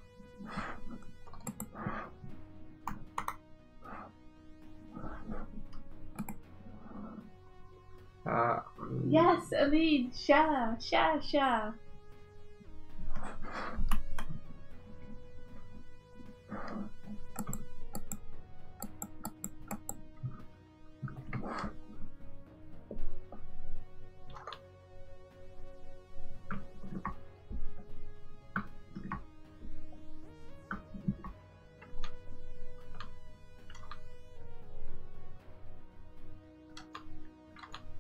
Yes, Aline, share.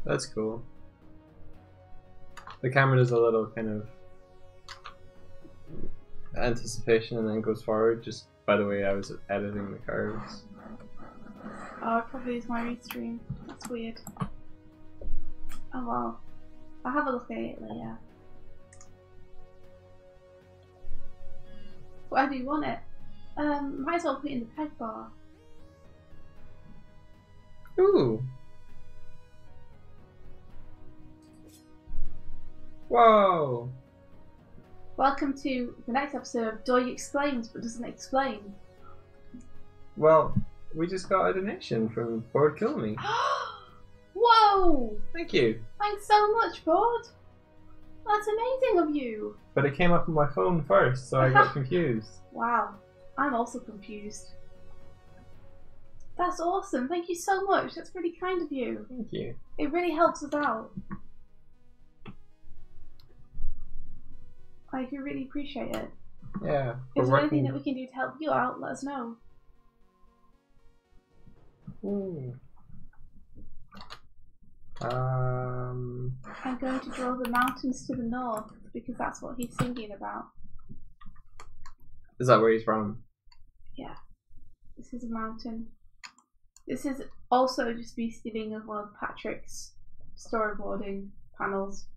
That's cool. The camera does a little kind of anticipation and then goes forward. Just by the way, I was editing the curves. Oh, it probably is my restream. That's weird. Oh well. I'll have a look at it later. Where do you want it? Might as well put it in the peg bar. Ooh. Whoa. Welcome to the next episode of Doig Explains but Doesn't Explain. Well, we just got a donation from Board Kill Me. Whoa! Thank you. Thanks so much, Board. That's amazing of you. But it came up on my phone first, so I got confused. Wow. I'm also confused. That's awesome. Thank you so much. That's really kind of you. Thank you. It really helps us out. I do really appreciate it. Yeah. If there's anything that we can do to help you out, let us know. Ooh. I'm going to draw the mountains to the north because that's what he's singing about. Is that where he's from? Yeah. This is a mountain. This is also just me stealing of one of Patrick's storyboarding panels.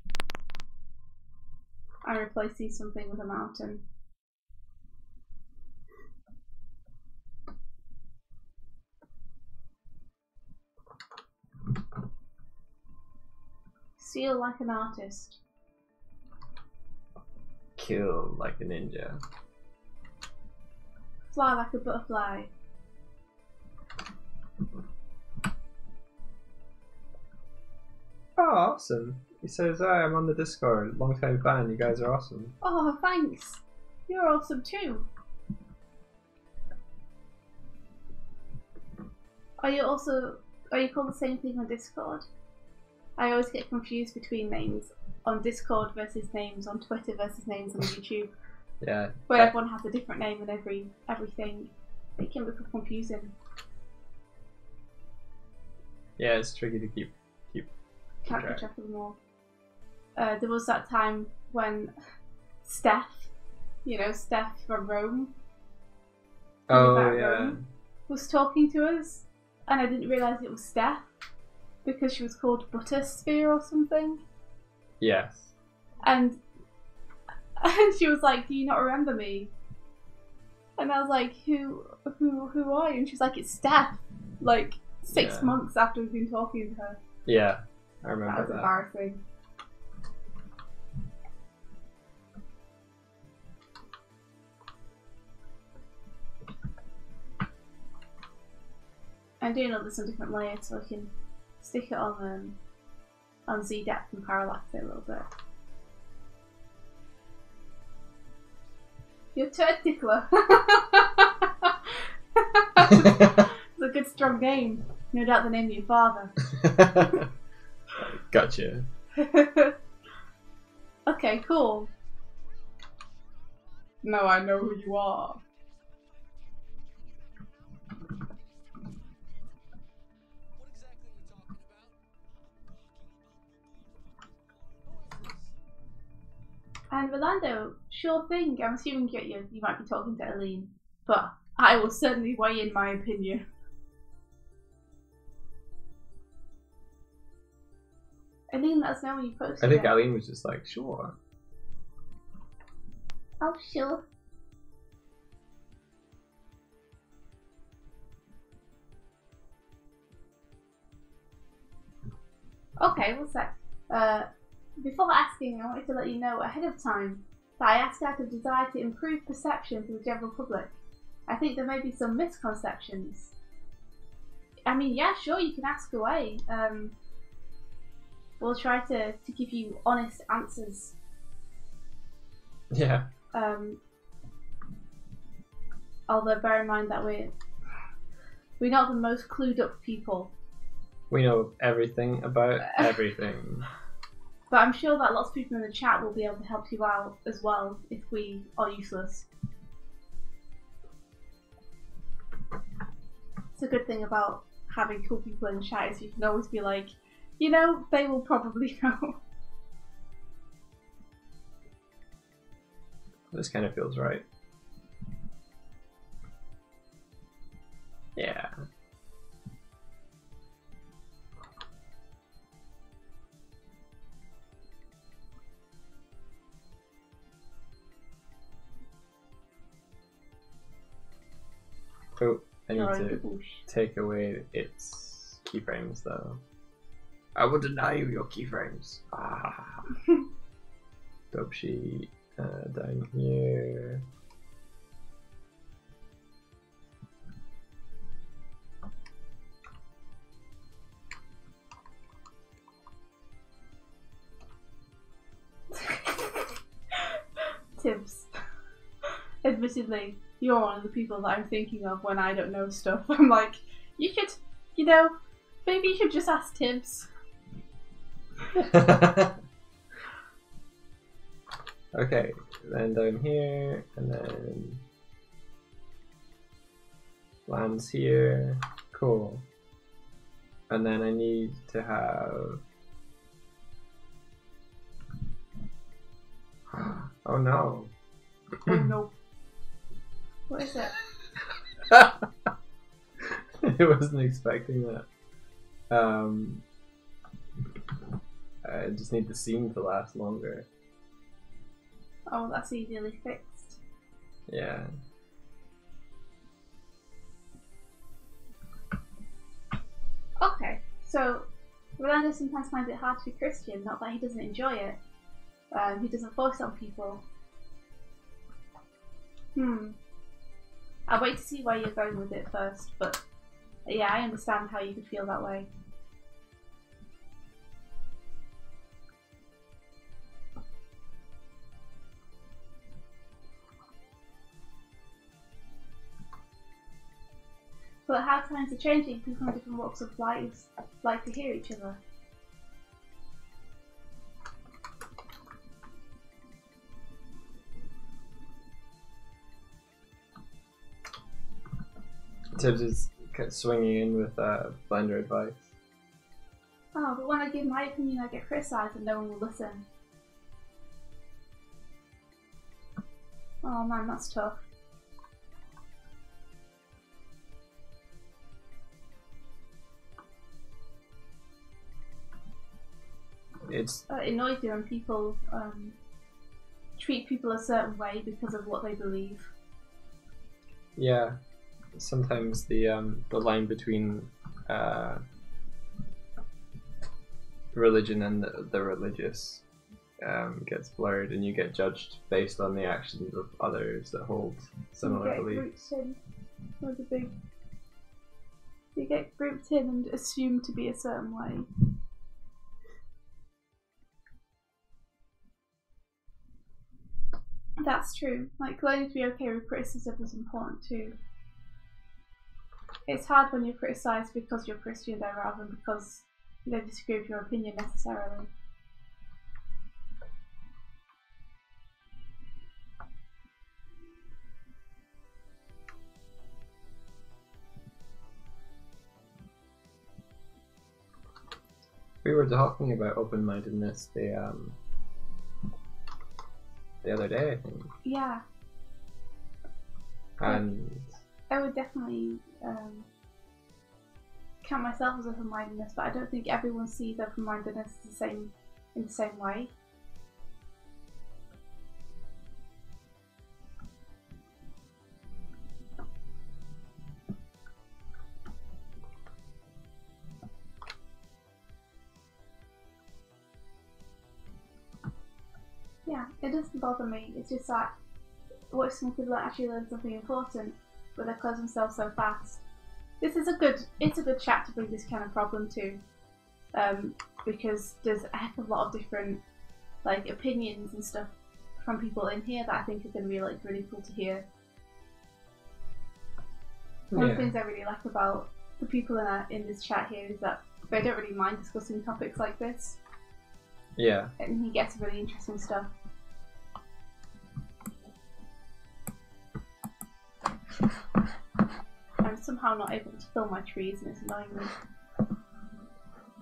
I replaced these something with a mountain. Feel like an artist. Kill like a ninja. Fly like a butterfly. Oh, awesome. He says, "Hi, I'm on the Discord. Long time fan. You guys are awesome." Oh, thanks. You're awesome too. Are you called the same thing on Discord? I always get confused between names on Discord versus names on Twitter versus names on YouTube. Yeah. Where everyone has a different name and everything. It can become confusing. Yeah, it's tricky to keep Can't keep track of them all. There was that time when Steph, Steph from Rome. Oh yeah. Rome, was talking to us, and I didn't realise it was Steph because she was called Buttersphere or something. Yes. And she was like, "Do you not remember me?" And I was like, "Who are you?" And she was like, "It's Steph." Like 6 months after we've been talking to her. Yeah, I remember that. Was embarrassing. I'm doing all this on different layers so I can stick it on Z depth and parallax it a little bit. You're turd tickler. It's a good strong name. No doubt the name of your father. Gotcha. Okay, cool. No, I know who you are. And Rolando, sure thing. I'm assuming you might be talking to Aline, but I will certainly weigh in my opinion. Aline, let us know when you post. I think Aline was just like, sure. Oh, sure. Okay, what's that? Before asking, I wanted to let you know ahead of time that I asked out of desire to improve perception for the general public. I think there may be some misconceptions. I mean, yeah, sure, you can ask away. We'll try to give you honest answers. Yeah. Although bear in mind that we're not the most clued up people. We know everything about everything. But I'm sure that lots of people in the chat will be able to help you out as well if we are useless. It's a good thing about having cool people in the chat is you can always be like, they will probably know. This kind of feels right. Yeah. Oh, I need to take away its keyframes though. I will deny you your keyframes. Ah. Dope sheet down here. Tips. Admittedly, you're one of the people that I'm thinking of when I don't know stuff. I'm like, you should, maybe you should just ask Tibbs. Okay, then down here, and then lands here. Cool. And then I need to have. Oh no. Oh no. What is it? I wasn't expecting that. I just need the scene to last longer. Oh, that's easily fixed. Yeah. Okay, so Rolando sometimes finds it hard to be Christian, not that he doesn't enjoy it. He doesn't force on people. I'll wait to see where you're going with it first, but Yeah, I understand how you could feel that way. But how times are changing, people from different walks of life like to hear each other. Tibbs is swinging in with blender advice. Oh, but when I give my opinion, I get criticised and no one will listen. Oh man, that's tough. It annoys you when people treat people a certain way because of what they believe. Yeah, sometimes the line between religion and the religious gets blurred, and you get judged based on the actions of others that hold similar beliefs. You get grouped in and assumed to be a certain way. That's true. Like, learning to be okay with criticism is important too. It's hard when you're criticised because you're Christian though, rather than because you don't disagree with your opinion necessarily. We were talking about open-mindedness the other day, I think. Yeah. And I would definitely count myself as open-mindedness, but I don't think everyone sees open-mindedness in the same way. Yeah, it doesn't bother me. It's just that what if some people actually learn something important, but they close themselves so fast? It's a good chat to bring this kind of problem to, because there's a heck of a lot of different like opinions and stuff from people in here that I think are going to be like really cool to hear. One of the things I really like about the people in this chat here is that they don't really mind discussing topics like this. Yeah. And he gets really interesting stuff. I'm somehow not able to fill my trees and it's annoying me.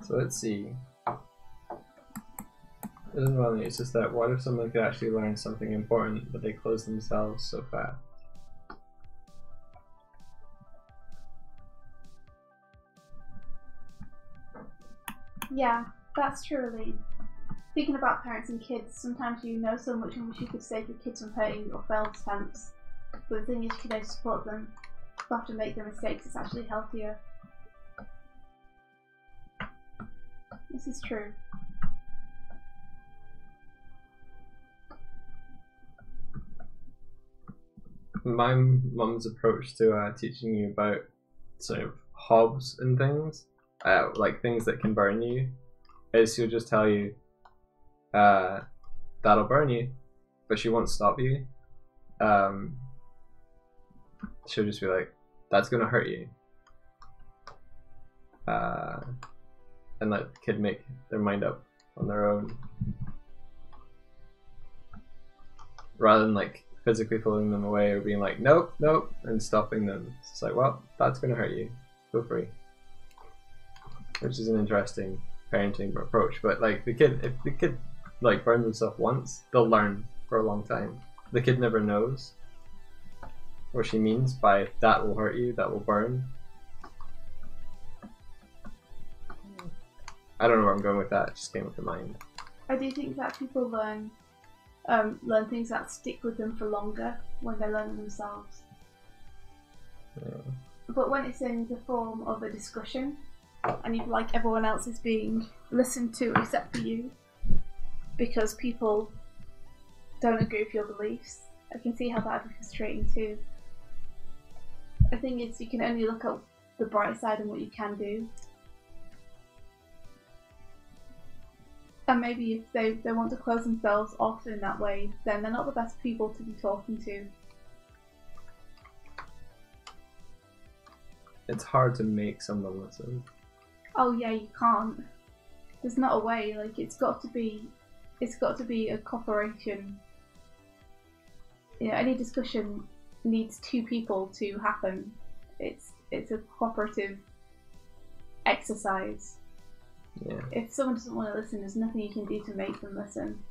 So let's see. It doesn't bother me, it's just that what if someone could actually learn something important but they close themselves so fast? Yeah, that's true, Aline. Thinking about parents and kids, sometimes you know so much and wish you could save your kids from hurting or failed attempts. But the thing is, you don't support them. You have to make their mistakes, it's actually healthier. This is true. My mum's approach to teaching you about sort of hobs and things, like things that can burn you, is she'll just tell you, that'll burn you, but she won't stop you. She'll just be like, that's gonna hurt you. And let the kid make their mind up on their own. Rather than like physically pulling them away or being like, nope, nope, and stopping them. It's just like, well, that's gonna hurt you. Feel free. Which is an interesting parenting approach. But like if the kid like burns himself once, they'll learn for a long time. The kid never knows what she means by that will hurt you, that will burn. I don't know where I'm going with that, it just came up to mind. I do think that people learn things that stick with them for longer when they learn them themselves. Yeah. But when it's in the form of a discussion and you feel like everyone else is being listened to except for you because people don't agree with your beliefs, I can see how that would be frustrating too. The thing is, you can only look at the bright side and what you can do. And maybe if they want to close themselves off in that way, then they're not the best people to be talking to. It's hard to make someone listen. Oh yeah, you can't. There's not a way. Like it's got to be a cooperation. You know, any discussion needs two people to happen. It's a cooperative exercise. Yeah. If someone doesn't want to listen, there's nothing you can do to make them listen.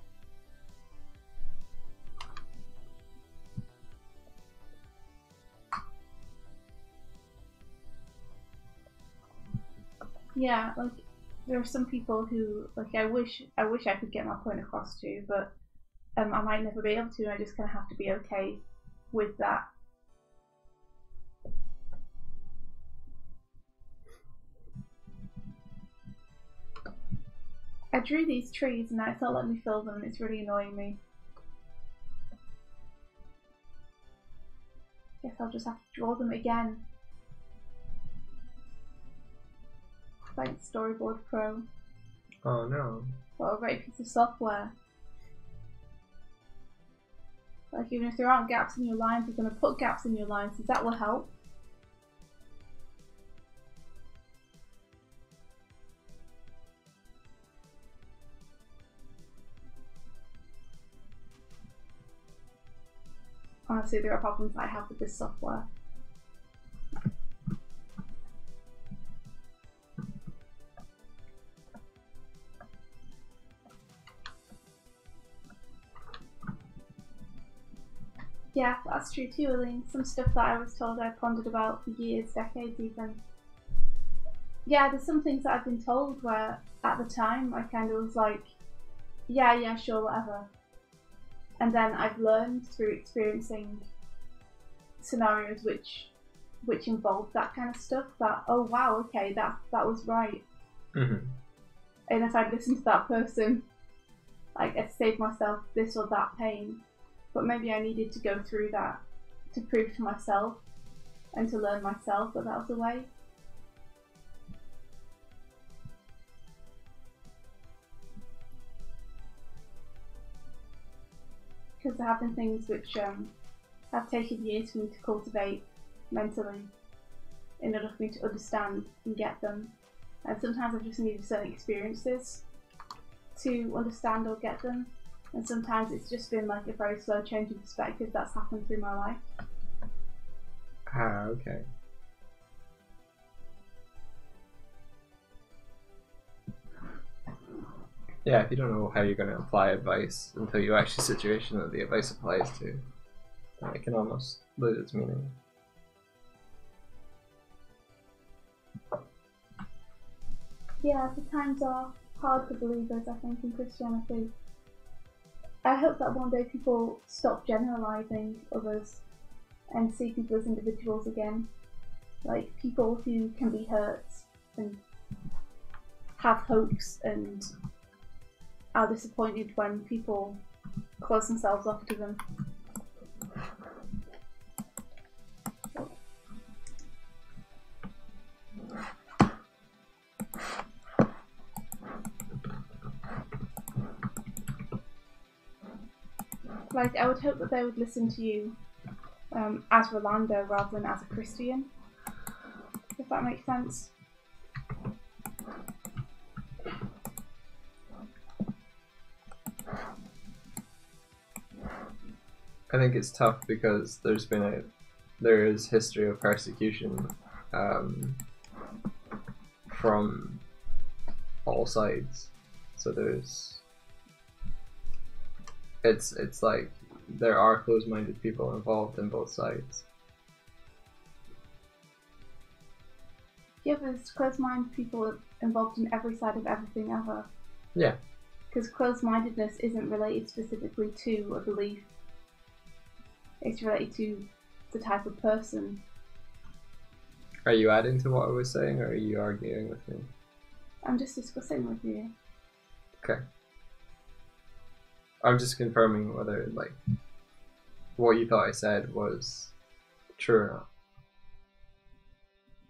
Yeah, like there are some people who like I wish I could get my point across to, but I might never be able to, and I just kind of have to be okay with that. I drew these trees and now it's not letting me fill them and it's really annoying me. Guess I'll just have to draw them again. Thanks, Storyboard Pro. Oh no. What a great piece of software. Like even if there aren't gaps in your lines, you're going to put gaps in your lines, so that will help. Honestly, there are problems I have with this software. Yeah, that's true too, Elaine. Some stuff that I was told I pondered about for years, decades even. Yeah, there's some things that I've been told where at the time I kind of was like, yeah, sure, whatever. And then I've learned through experiencing scenarios which involve that kind of stuff that, oh wow, okay, that was right. Mm-hmm. And if I'd listened to that person, like I'd save myself this or that pain. But maybe I needed to go through that to prove to myself and to learn myself that that was the way. Because there have been things which have taken years for me to cultivate mentally in order for me to understand and get them. And sometimes I've just needed certain experiences to understand or get them. And sometimes it's just been like a very slow change in perspective that's happened through my life. Ah, okay. Yeah, if you don't know how you're going to apply advice until you actually see a situation that the advice applies to, it can almost lose its meaning. Yeah, the times are hard for believers, I think, in Christianity. I hope that one day people stop generalising others and see people as individuals again. Like people who can be hurt and have hopes and are disappointed when people close themselves off to them. Like, I would hope that they would listen to you as Rolando rather than as a Christian, if that makes sense. I think it's tough because there is history of persecution from all sides. So it's like there are closed-minded people involved in both sides. Yeah, but there's closed-minded people involved in every side of everything ever. Yeah. Because closed-mindedness isn't related specifically to a belief. It's related to the type of person. Are you adding to what I was saying, or are you arguing with me? I'm just discussing with you. Okay. I'm just confirming whether, like, what you thought I said was true or not.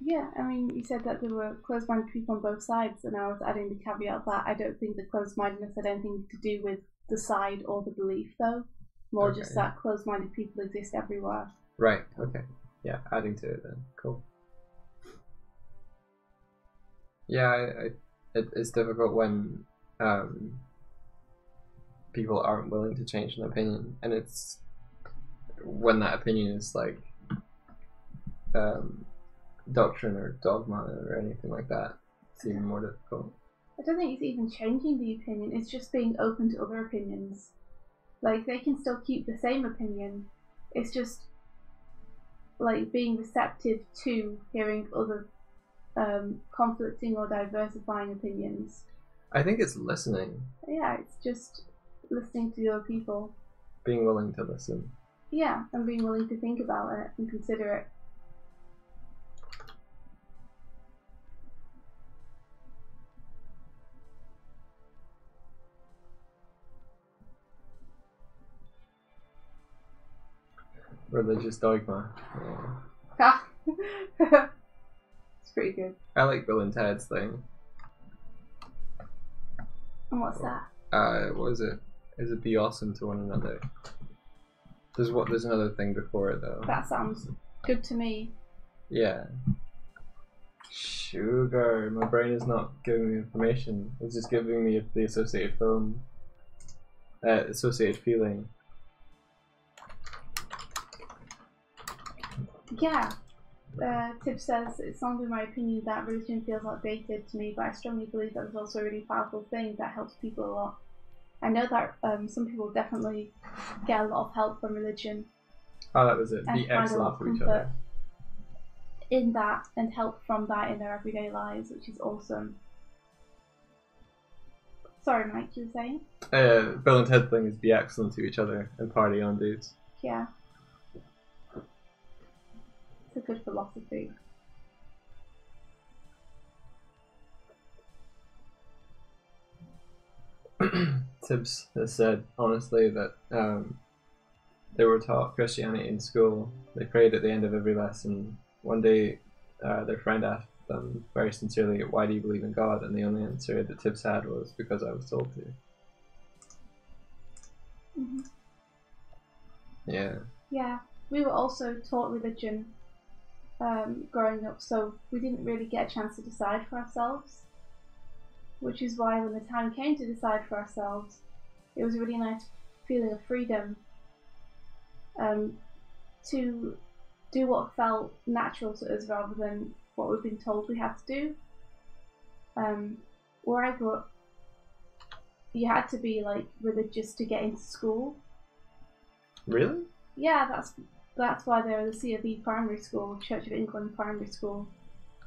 Yeah, I mean, you said that there were closed-minded people on both sides, and I was adding the caveat that I don't think the closed-mindedness had anything to do with the side or the belief, though. More just that closed-minded people exist everywhere. Right, okay. Yeah, adding to it then. Cool. Yeah, it's difficult when people aren't willing to change an opinion, and it's when that opinion is like doctrine or dogma or anything like that. It's even more difficult. I don't think it's even changing the opinion, it's just being open to other opinions. Like, they can still keep the same opinion, it's just like being receptive to hearing other conflicting or diversifying opinions. I think it's listening. Yeah, it's just listening to the other people. Being willing to listen. Yeah, and being willing to think about it and consider it. Religious dogma. Ha! It's pretty good. I like Bill and Ted's thing. And what's that? What is it? Is it be awesome to one another? There's another thing before it though. That sounds good to me. Yeah. Sugar. My brain is not giving me information. It's just giving me the associated film. Associated feeling. Yeah. Tip says, it's not in my opinion that religion feels outdated to me, but I strongly believe that it's also a really powerful thing that helps people a lot. I know that some people definitely get a lot of help from religion. Oh, that was it. Be excellent to each other. In that, and help from that in their everyday lives, which is awesome. Sorry, Mike, you were saying? Bill and Ted thing is be excellent to each other and party on, dudes. Yeah. It's a good philosophy. Tibbs has said, honestly, that they were taught Christianity in school. They prayed at the end of every lesson. One day, their friend asked them very sincerely, "Why do you believe in God?" And the only answer that Tibbs had was, "Because I was told to." Mm-hmm. Yeah. Yeah, we were also taught religion growing up, so we didn't really get a chance to decide for ourselves. Which is why when the time came to decide for ourselves, it was a really nice feeling of freedom to do what felt natural to us rather than what we've been told we had to do. Where I grew up, you had to be like religious to get into school. Really? Yeah, that's why there was the C of E primary school, Church of England primary school.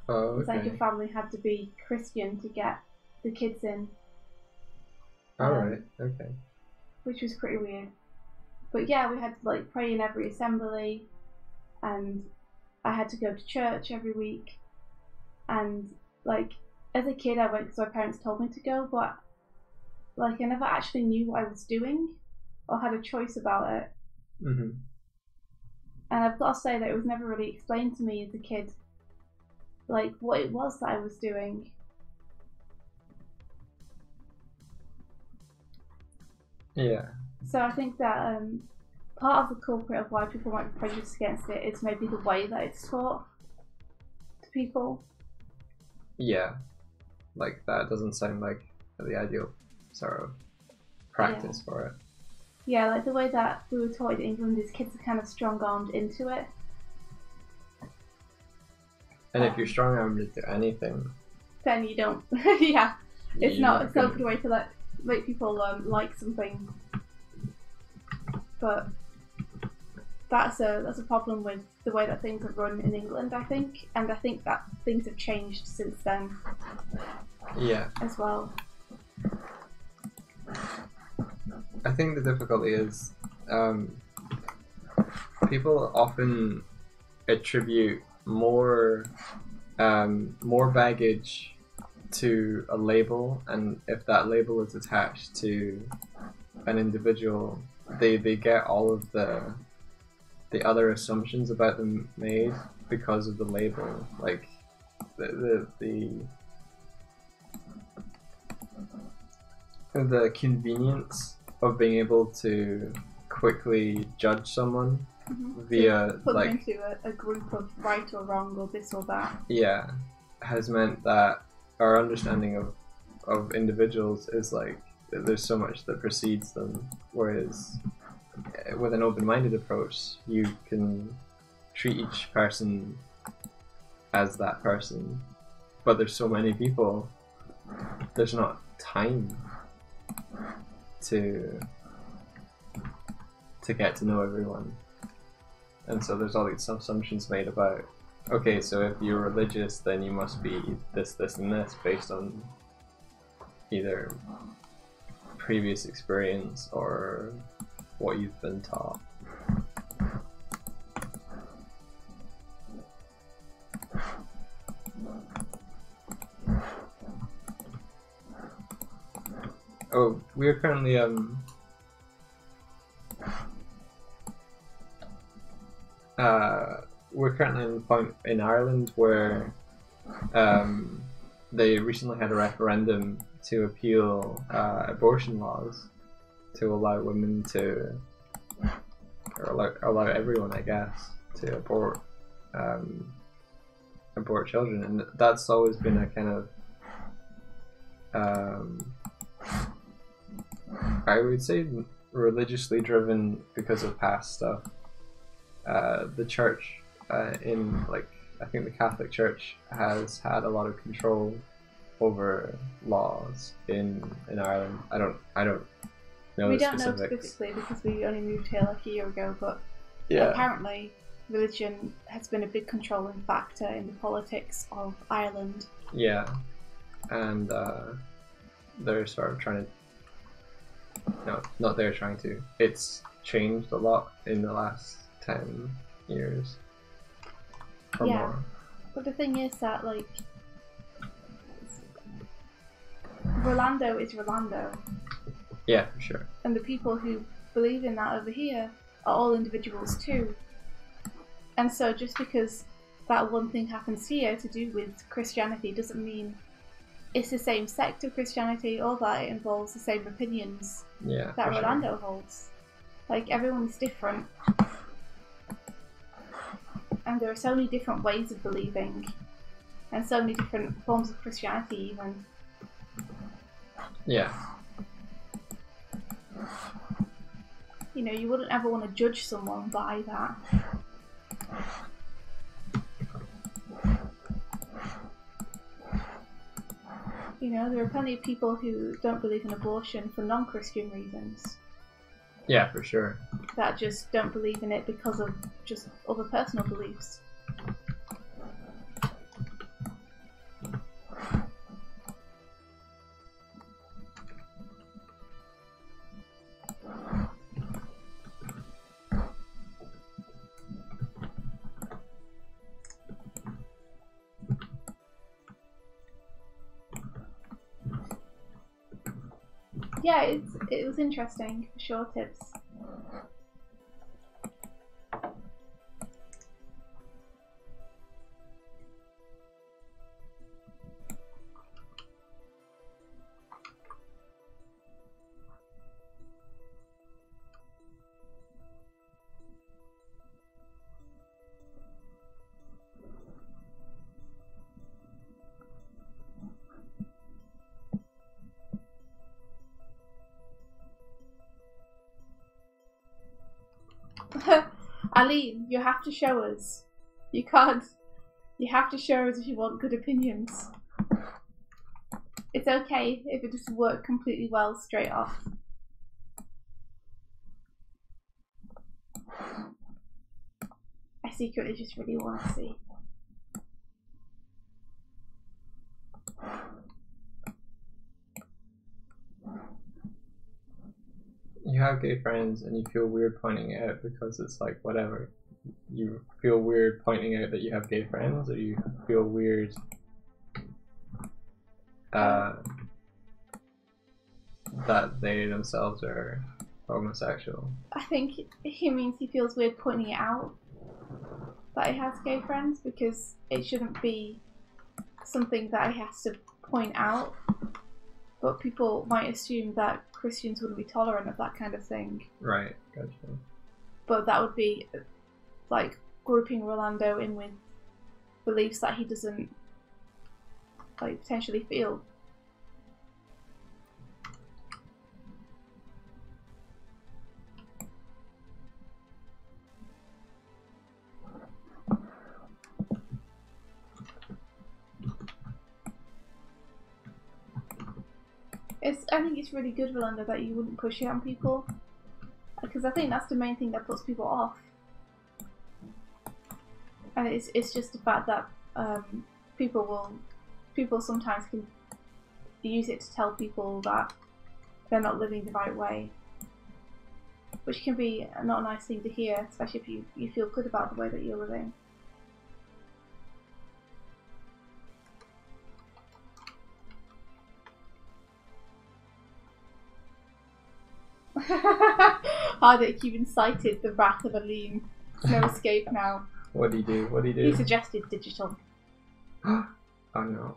Oh, okay. It's like your family had to be Christian to get the kids in. Alright, okay. Which was pretty weird. But yeah, we had to like pray in every assembly, and I had to go to church every week. And like as a kid, I went because my parents told me to go, but like I never actually knew what I was doing or had a choice about it. Mm-hmm. And I've got to say that it was never really explained to me as a kid, like what it was that I was doing. Yeah. So I think that part of the culprit of why people might be prejudiced against it is maybe the way that it's taught to people. Yeah. Like that doesn't sound like the ideal sort of practice for it. Yeah, like the way that we were taught in England is kids are kind of strong-armed into it. And if you're strong-armed into anything, then you don't. Yeah, it's not a good way to make people like something. But that's a problem with the way that things are run in England, I think, and I think that things have changed since then. Yeah. As well. I think the difficulty is people often attribute more baggage to a label, and if that label is attached to an individual, they get all of the other assumptions about them made because of the label. Like the convenience of being able to quickly judge someone via put like them into a group of right or wrong or this or that. Yeah, has meant that our understanding of individuals is like there's so much that precedes them, whereas with an open-minded approach you can treat each person as that person, but there's so many people, there's not time to get to know everyone, and so there's all these assumptions made about, okay, so if you're religious then you must be this, this and this based on either previous experience or what you've been taught. Oh, we're currently we're currently in the point in Ireland where they recently had a referendum to appeal abortion laws to allow women to, or allow everyone, I guess, to abort children, and that's always been a kind of I would say religiously driven because of past stuff. The church in, like, I think the Catholic Church has had a lot of control over laws in Ireland. I don't know We the don't know specifics. specifically because we only moved here like a year ago, but Yeah. apparently religion has been a big controlling factor in the politics of Ireland. Yeah, and they're sort of trying to. No, not they're trying to. It's changed a lot in the last 10 years. Or Yeah. more. But the thing is that, like, Rolando is Rolando, Yeah, for sure. and the people who believe in that over here are all individuals too. And so just because that one thing happens here to do with Christianity doesn't mean it's the same sect of Christianity or that it involves the same opinions Yeah. that for sure. Rolando holds. Like, everyone's different. And there are so many different ways of believing, and so many different forms of Christianity even. Yeah. You know, you wouldn't ever want to judge someone by that. You know, there are plenty of people who don't believe in abortion for non-Christian reasons, Yeah, for sure. that just don't believe in it because of just other personal beliefs. Yeah, it was interesting, for sure, tips. Aline, you have to show us. You can't. You have to show us if you want good opinions. It's okay if it doesn't work completely well straight off. I secretly just really want to see. You have gay friends and you feel weird pointing it out because it's like, whatever. You feel weird pointing out that you have gay friends, or you feel weird that they themselves are homosexual? I think he means he feels weird pointing it out that he has gay friends, because it shouldn't be something that he has to point out, but people might assume that Christians wouldn't be tolerant of that kind of thing. Right, gotcha. But that would be like grouping Rolando in with beliefs that he doesn't like potentially feel. I think it's really good, Rolando, that you wouldn't push it on people, because I think that's the main thing that puts people off. And it's just the fact that people sometimes can use it to tell people that they're not living the right way, which can be not a nice thing to hear, especially if you feel good about the way that you're living. Hardick, you've incited the wrath of Aline. No escape now. What do you do? What do you do? He suggested digital. Oh no.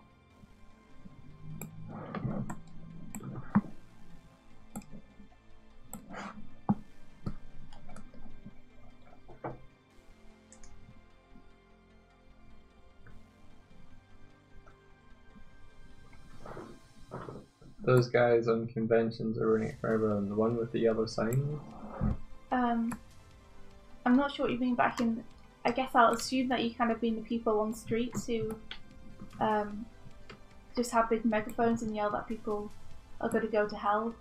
Those guys on conventions are running Fireball, the one with the yellow sign. I'm not sure what you mean, but I guess I'll assume that you kind of mean the people on streets who just have big megaphones and yell that people are going to go to hell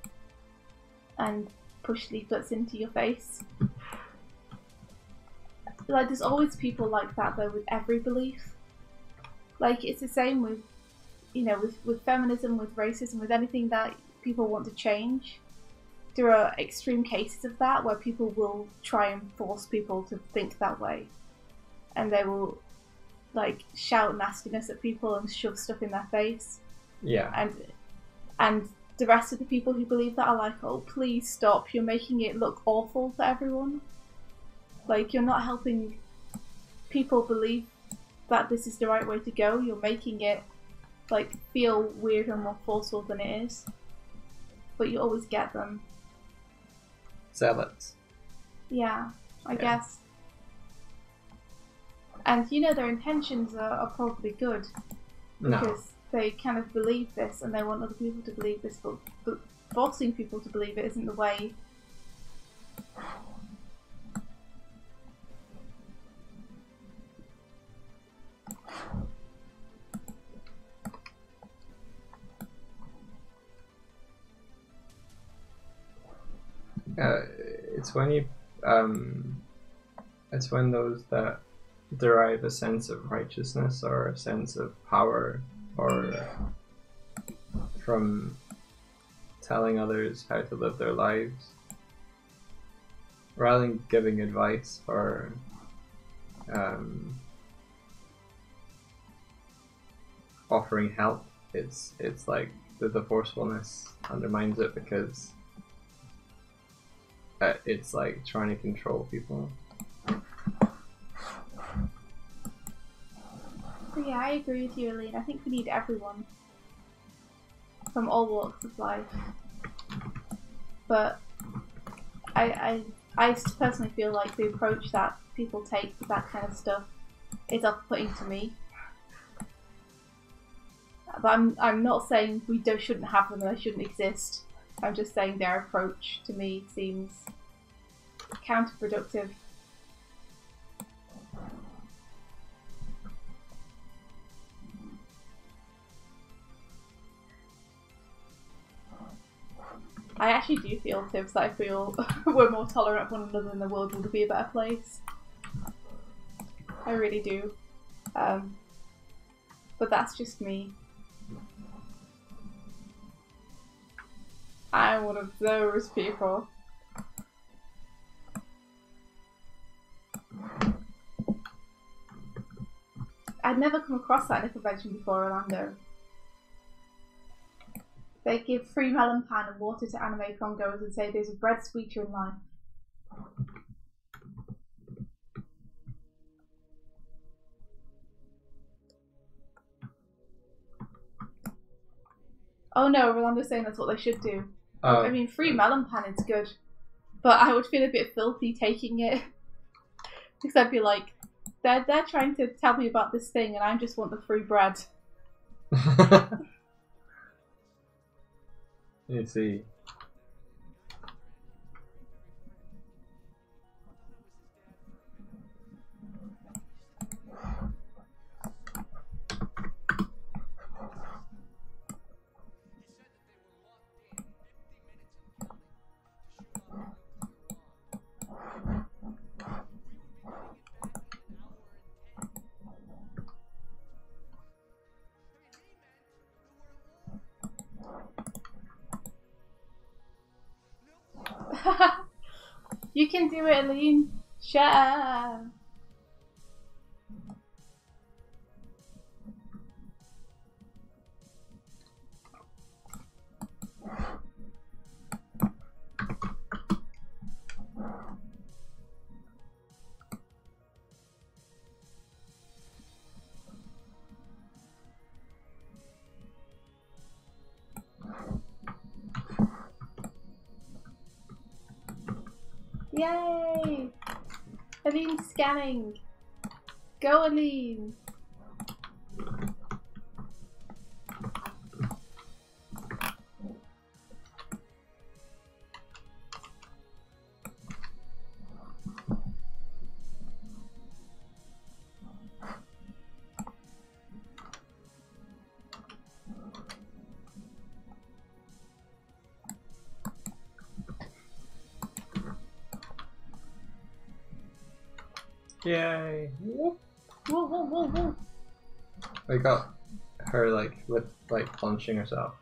and push leaflets into your face. Like, there's always people like that though with every belief. Like, it's the same with, you know, with feminism, with racism, with anything that people want to change. There are extreme cases of that where people will try and force people to think that way, and they will like shout nastiness at people and shove stuff in their face. Yeah. And the rest of the people who believe that are like, oh, please stop, you're making it look awful for everyone. Like, you're not helping people believe that this is the right way to go, you're making it like feel weird and more forceful than it is. But you always get them. Zealots. Yeah, I guess. And you know, their intentions are probably good. Because they kind of believe this and they want other people to believe this, but forcing people to believe it isn't the way. It's when you it's when those that derive a sense of righteousness or a sense of power or from telling others how to live their lives rather than giving advice or offering help. It's like the forcefulness undermines it because it's like trying to control people. Yeah, I agree with you, Aline. I think we need everyone from all walks of life. But I personally feel like the approach that people take with that kind of stuff is off-putting to me. But I'm not saying we shouldn't have them and they shouldn't exist. I'm just saying their approach to me seems counterproductive. I actually do feel, Tibbs, that if we all were more tolerant of one another, then the world would be a better place. I really do. But that's just me. I'm one of those people. I'd never come across that in a convention before, Orlando. They give free melon pan and water to anime Congos and say there's a bread sweeter in life. Oh no, Rolando's saying that's what they should do. I mean, free okay. melon pan is good, but I would feel a bit filthy taking it because I'd be like, they're trying to tell me about this thing, and I just want the free bread. You see. You can do it, Aline. Share. Yay! Aline's scanning. Go, Aline. Yay! Whoa, whoa, whoa, whoa. We got her like with like punching herself.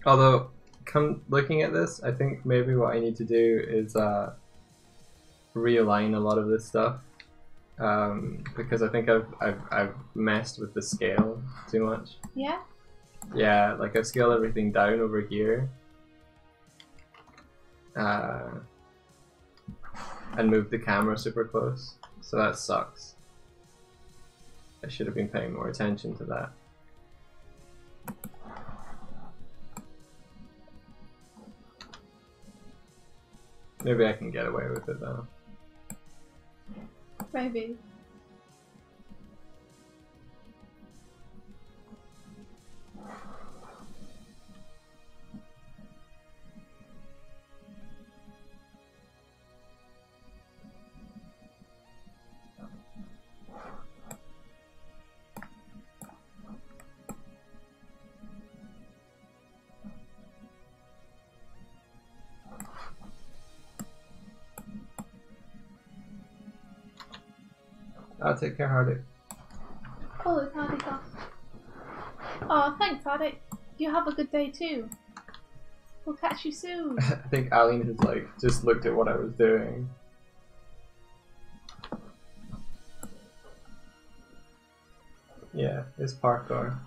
Although, come looking at this, I think maybe what I need to do is realign a lot of this stuff because I think I've messed with the scale too much. Yeah? Yeah, like I've scaled everything down over here. And moved the camera super close, so that sucks. I should have been paying more attention to that. Maybe I can get away with it though. Maybe. I'll take care, Hardy. Oh, it's Hardy's off. Oh, thanks, Hardy. You have a good day too. We'll catch you soon. I think Aline has like just looked at what I was doing. Yeah, it's parkour.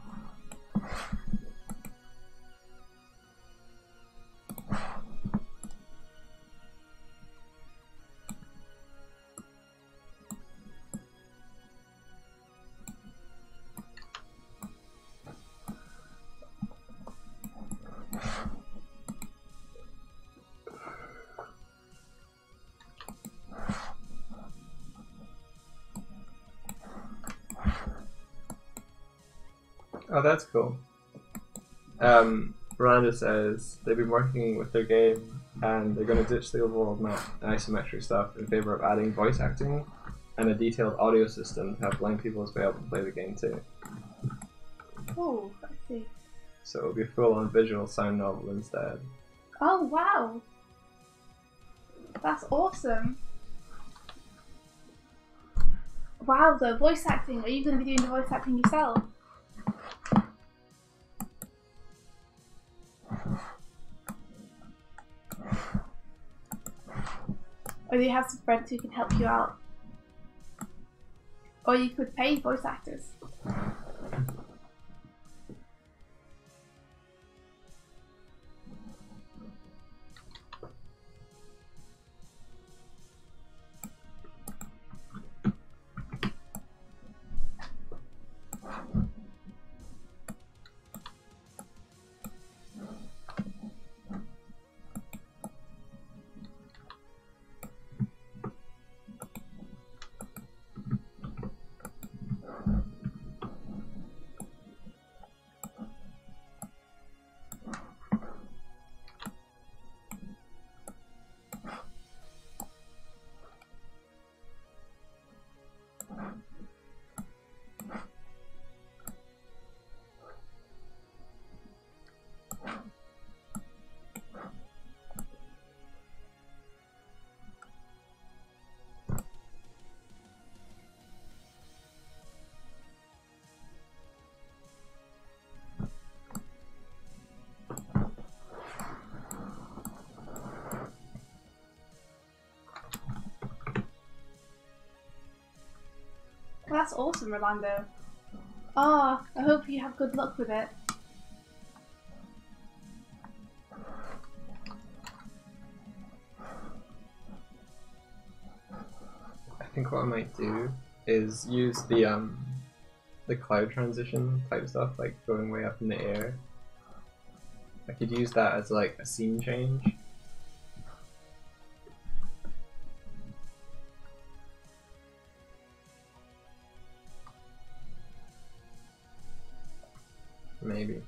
Oh, that's cool. Miranda says they've been working with their game and they're going to ditch the overworld map and isometric stuff in favor of adding voice acting and a detailed audio system to help blind people be able to play the game too. Oh, I see. So it'll be a full-on visual sound novel instead. Oh, wow. That's awesome. Wow, the voice acting. Are you going to be doing the voice acting yourself? Or do you have some friends who can help you out? Or you could pay voice actors. That's awesome, Rolando. Oh, I hope you have good luck with it. I think what I might do is use the cloud transition type stuff, like going way up in the air. I could use that as like a scene change. Maybe.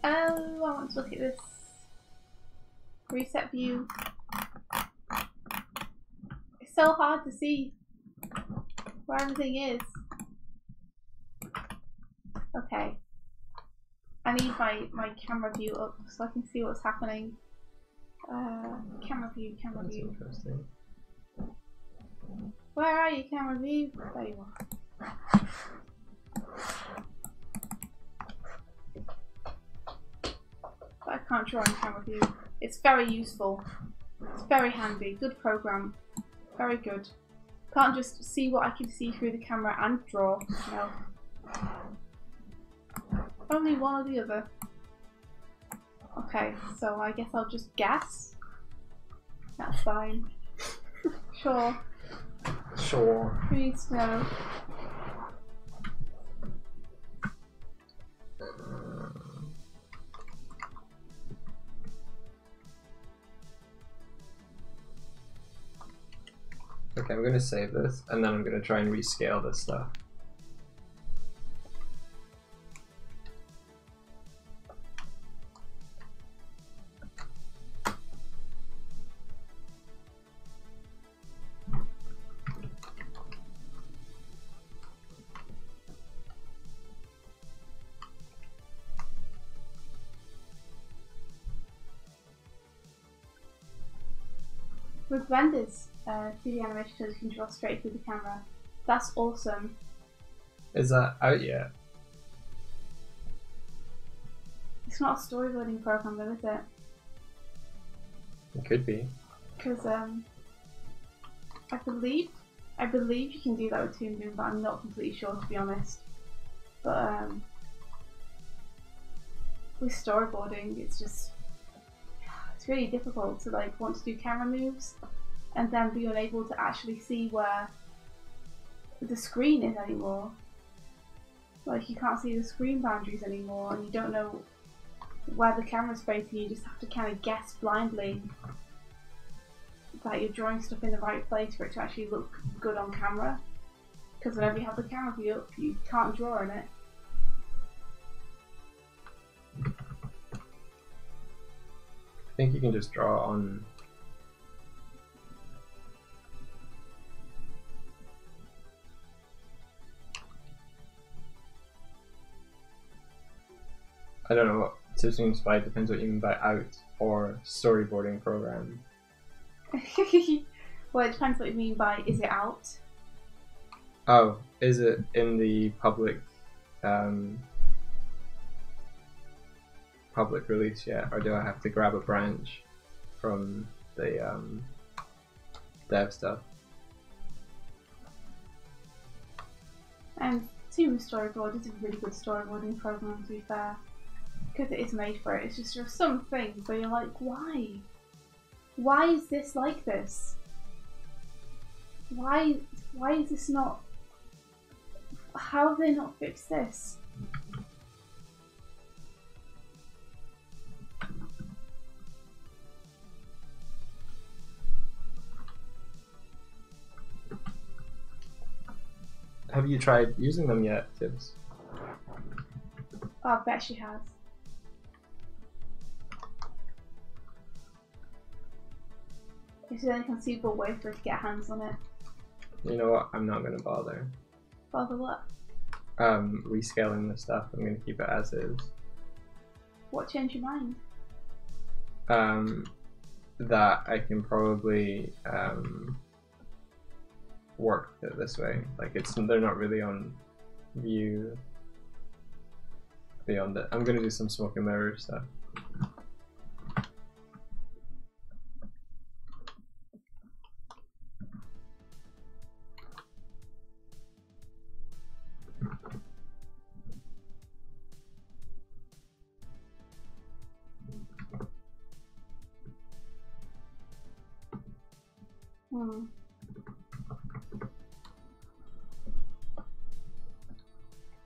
Oh, I want to look at this. Reset view. It's so hard to see where everything is. Okay. I need my camera view up so I can see what's happening. Camera view, camera That's view. interesting. Where are you, camera view? There you are. But I can't draw in camera view. It's very useful. It's very handy. Good program. Very good. Can't just see what I can see through the camera and draw. No. Only one or the other. Okay, so I guess I'll just guess. That's fine. Sure. Sure. Who needs to know? Okay, I'm gonna save this and then I'm gonna try and rescale this stuff. With Blender's 3D animation tools, you can draw straight through the camera. That's awesome. Is that out yet? It's not a storyboarding program though, is it? It could be. Because I believe you can do that with Toon Boom, but I'm not completely sure to be honest. But with storyboarding, it's really difficult to like want to do camera moves and then be unable to actually see where the screen is anymore. Like you can't see the screen boundaries anymore and you don't know where the camera's facing, you just have to kind of guess blindly that you're drawing stuff in the right place for it to actually look good on camera. Because whenever you have the camera view up, you can't draw in it. I think you can just draw on. I don't know what Simpsons Spy depends what you mean by out or storyboarding program. Well, it depends what you mean by is it out? Oh, is it in the public release yet, or do I have to grab a branch from the dev stuff? And Toon Storyboard is a really good storyboarding program, to be fair, because it is made for it. It's just there are some things where you're like, why? Why is this like this? Why is this not? How have they not fixed this? Have you tried using them yet, Tibbs? Oh, I bet she has. Is there any conceivable way for her to get hands on it? You know what? I'm not going to bother. Bother what? rescaling the stuff. I'm going to keep it as is. What changed your mind? That I can probably work it this way. Like they're not really on view beyond it. I'm going to do some smoke and mirror stuff.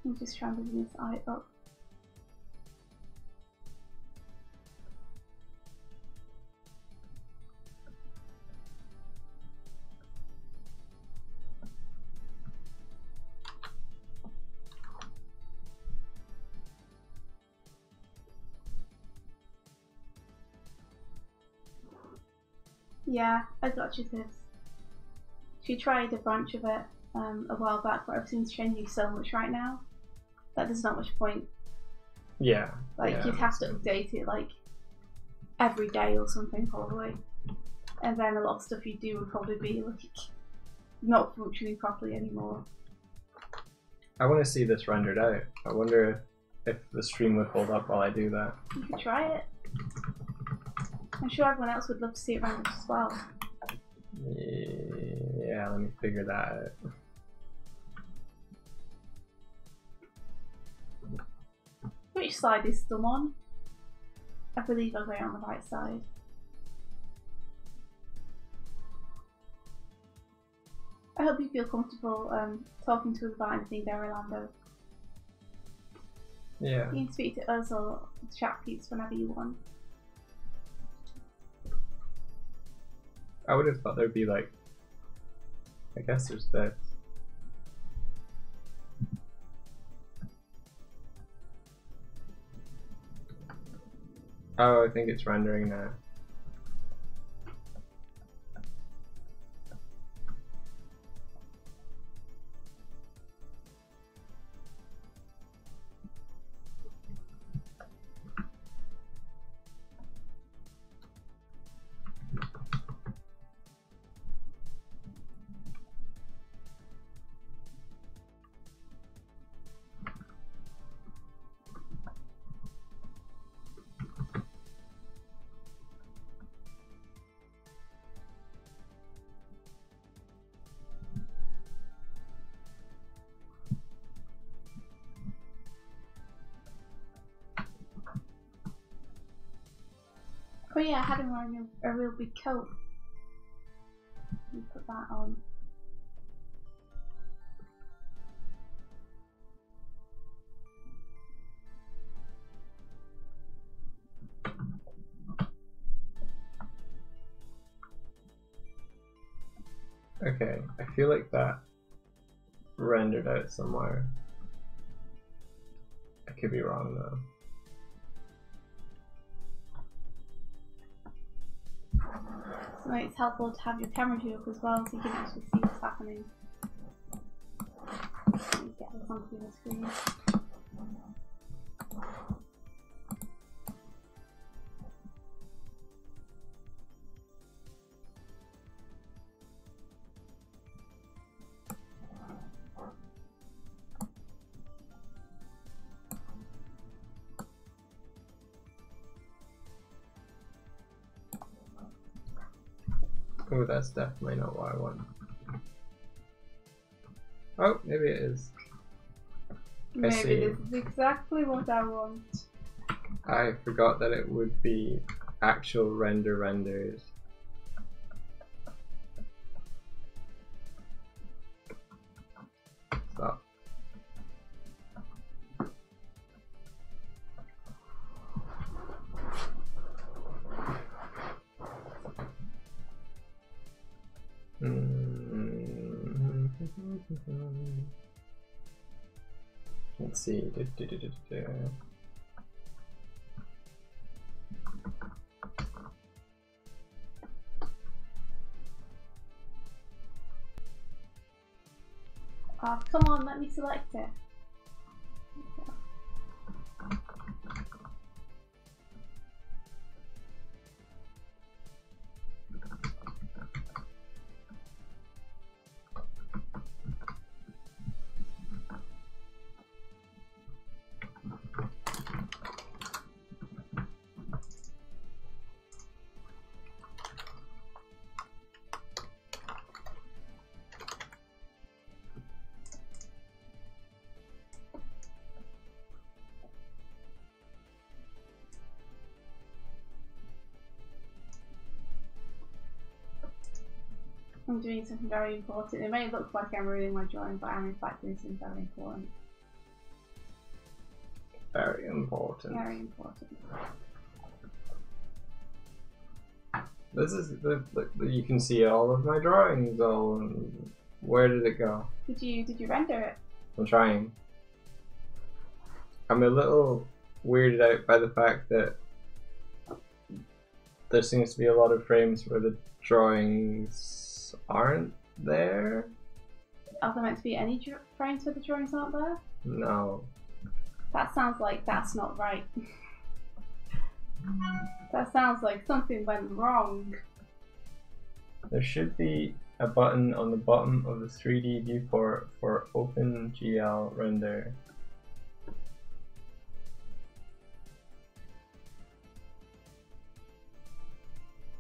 I'm just trying to bring this eye up. Yeah, I got you this. She tried a bunch of it a while back, but everything's changing so much right now that there's not much point. Yeah. Like yeah, you'd have to update it like every day or something probably. And then a lot of stuff you do would probably be like not functioning properly anymore. I want to see this rendered out. I wonder if the stream would hold up while I do that. You could try it. I'm sure everyone else would love to see it rendered as well. Yeah, let me figure that out. Which side is thumb on? I believe I'm going on the right side. I hope you feel comfortable talking to us about anything there, Orlando. Yeah. You can speak to us or chat peeps whenever you want. I would have thought there'd be like, I guess there's this. Oh, I think it's rendering now. Oh yeah, I had him wearing a real big coat. Let me put that on. Okay, I feel like that rendered out somewhere. I could be wrong though. So it's helpful to have your camera view up as well so you can actually see what's happening. Let me get this onto the screen. Oh, that's definitely not what I want. Oh, maybe it is. Maybe this is exactly what I want. I forgot that it would be actual renders. Stop. Let's see. Oh, come on, let me select it. I'm doing something very important. It may look like I'm ruining my drawing, but I'm in fact doing something very important. Very important. Very important. This is you can see all of my drawings. Where did it go? Did you render it? I'm trying. I'm a little weirded out by the fact that there seems to be a lot of frames where the drawings aren't there. Are there meant to be any frames where the drawings aren't there? No. That sounds like that's not right. That sounds like something went wrong. There should be a button on the bottom of the 3D viewport for OpenGL render.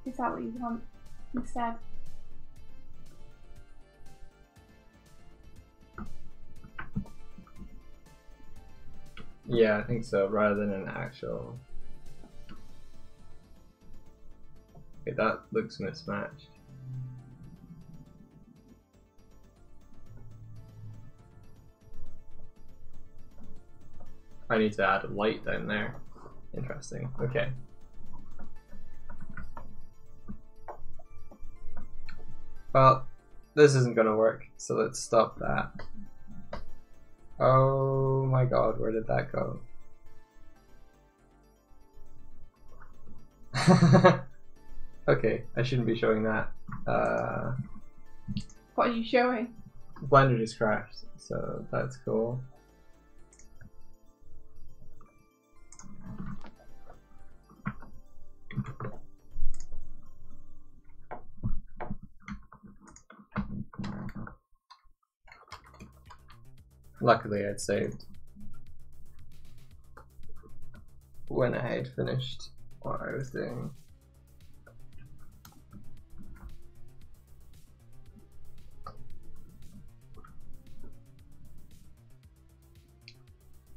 Is that what you want instead? Yeah, I think so, rather than an actual... Okay, that looks mismatched. I need to add a light down there. Interesting. Okay. Well, this isn't gonna work, so let's stop that. Oh my god, where did that go? Okay, I shouldn't be showing that. What are you showing? Blender just crashed, so that's cool. Luckily I'd saved when I had finished what I was doing.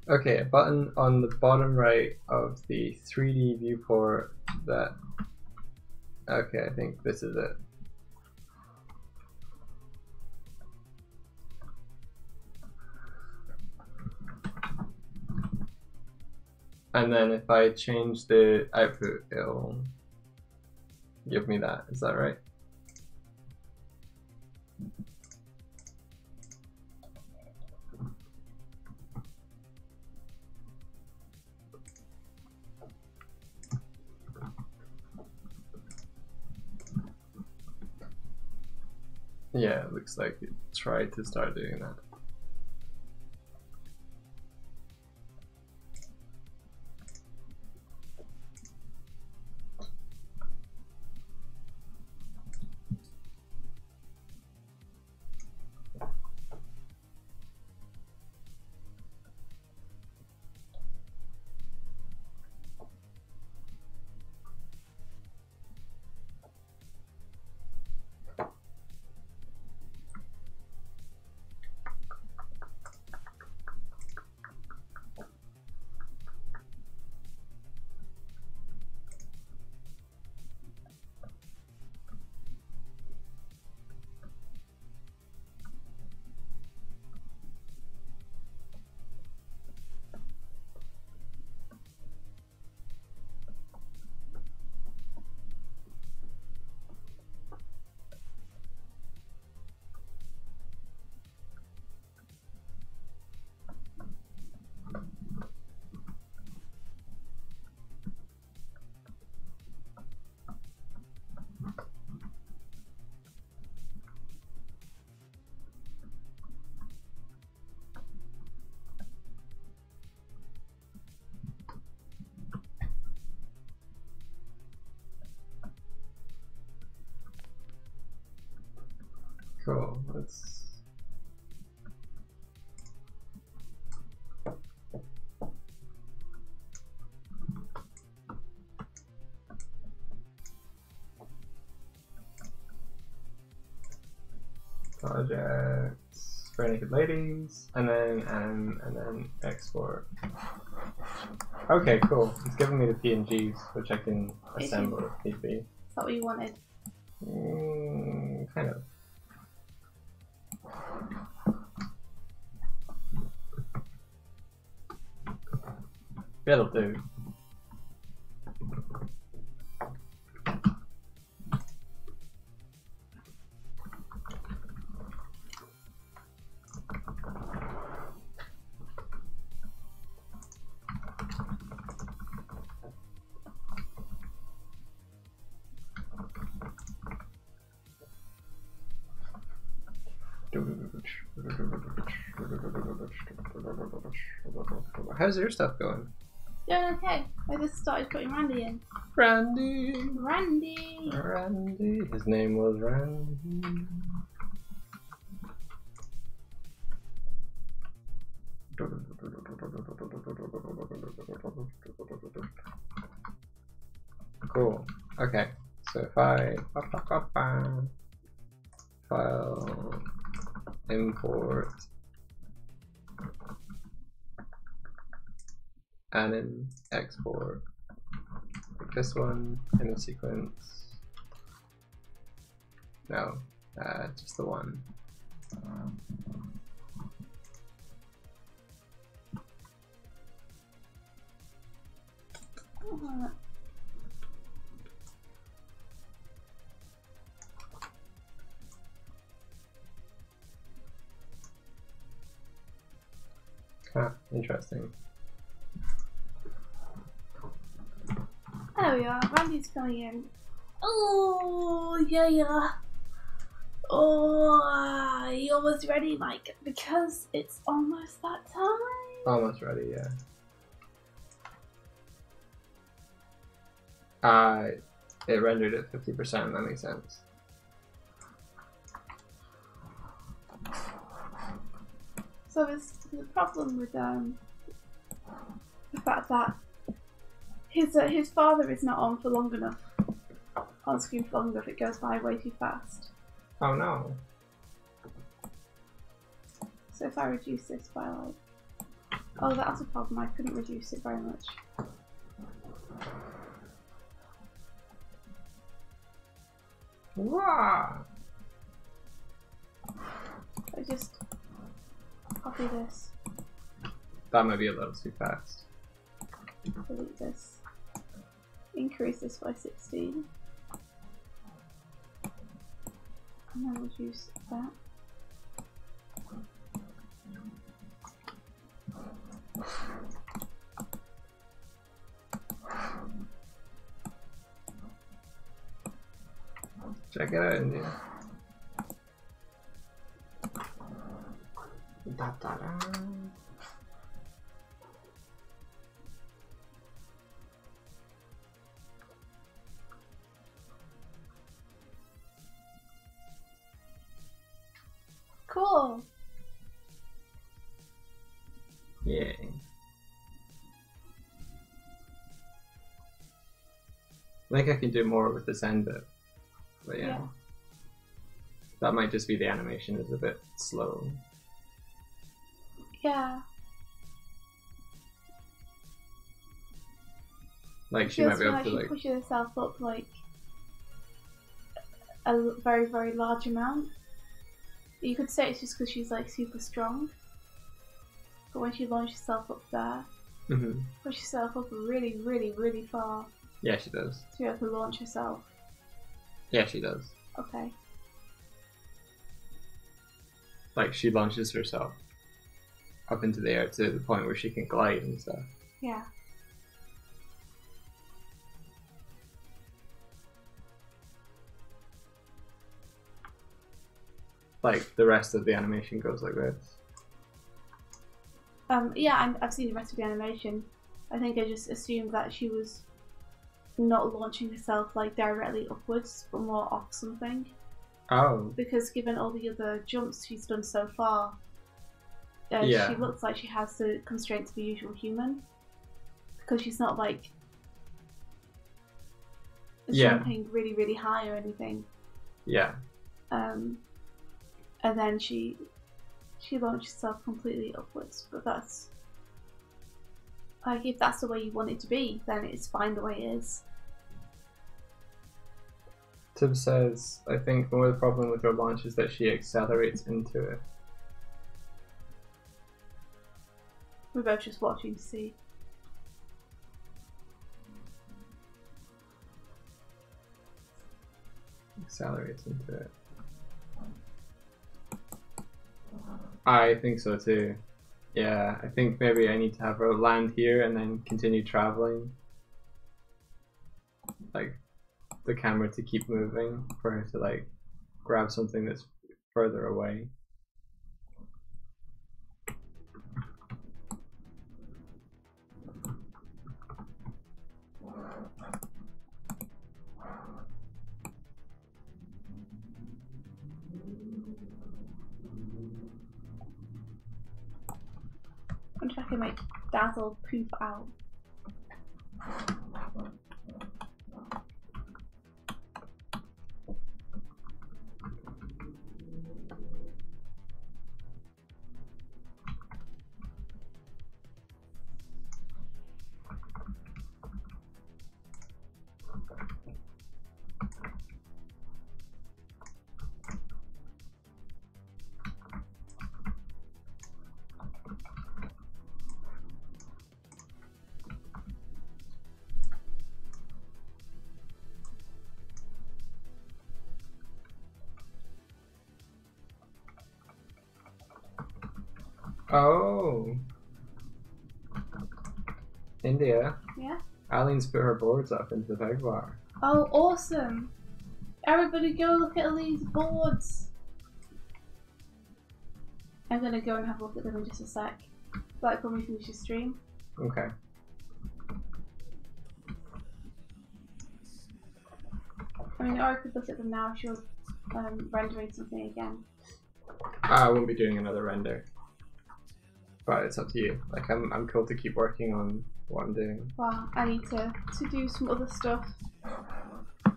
Okay, a button on the bottom right of the 3D viewport that... Okay, I think this is it. And then if I change the output, it'll give me that. Is that right? Yeah, it looks like it tried to start doing that. Cool, let's... Projects, Bare Naked Ladies, and then export. Okay, cool. It's giving me the PNGs, which I can assemble if need be. Is that what you wanted? Kind of. It'll do. How's your stuff going? Doing okay. I just started putting Randy in. Randy! Randy! Randy! His name was Randy. Cool. Okay. So if I file import anim export like this one in a sequence. No, just the one. Huh, interesting. There we are. Randy's coming in. Oh, yeah. Oh, you almost ready, Mike? Because it's almost that time. Almost ready, yeah. It rendered at 50%, that makes sense. So there's a problem with the fact that his father is not on for long enough, on screen for long enough. It goes by way too fast. Oh no. So if I reduce this by like, oh, that's a problem. I couldn't reduce it very much. Wow. I just copy this, That might be a little too fast. delete this, increase this by 16, and then reduce that. Check it out, India. Da, da, da. Cool. Yay. I think I can do more with this end bit. But yeah. That might just be the animation is a bit slow. Yeah. Like she might be able like to she like pushes herself up like a very, very large amount. You could say it's just because she's like super strong. But when she launches herself up there, pushes herself up really, really, really far. Yeah, she does. To be able to launch herself. Yeah, she does. Okay. Like she launches herself up into the air to the point where she can glide and stuff. Yeah. Like the rest of the animation goes like this. Yeah, I've seen the rest of the animation. I think I just assumed that she was not launching herself like directly upwards, but more off something. Oh. Because given all the other jumps she's done so far, yeah. she looks like she has the constraints of a usual human. Because she's not like jumping really, really high or anything. Yeah. And then she launched herself completely upwards, but that's like, if that's the way you want it to be, then it's fine the way it is. Tib says, I think more the problem with her launch is that she accelerates into it. We're both just watching to see. accelerates into it. I think so too. Yeah, I think maybe I need to have her land here and then continue traveling. Like the camera to keep moving for her to like grab something that's further away. I wonder if I can make Dazzle poof out. Oh, India. Yeah. Eileen's put her boards up into the peg bar. Oh, awesome! Everybody go look at Aline's boards. I'm gonna go and have a look at them in just a sec. Like when we finish the stream. Okay. I mean, or I could look at them now if you're rendering something again. I won't be doing another render. But it's up to you. Like I'm cool to keep working on what I'm doing. Well, I need to do some other stuff. I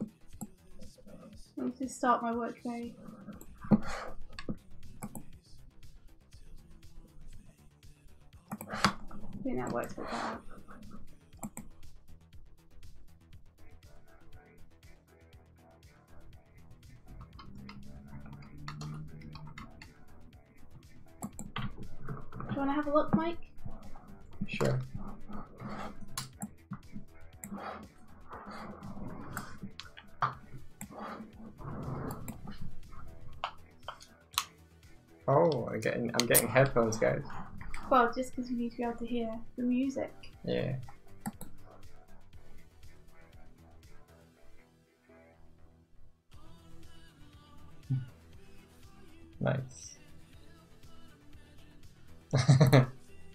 need to start my work day. I think that works a bit better. Do you want to have a look, Mike? Sure. Oh, I'm getting headphones, guys. Well, just because we need to be able to hear the music. Yeah. Nice.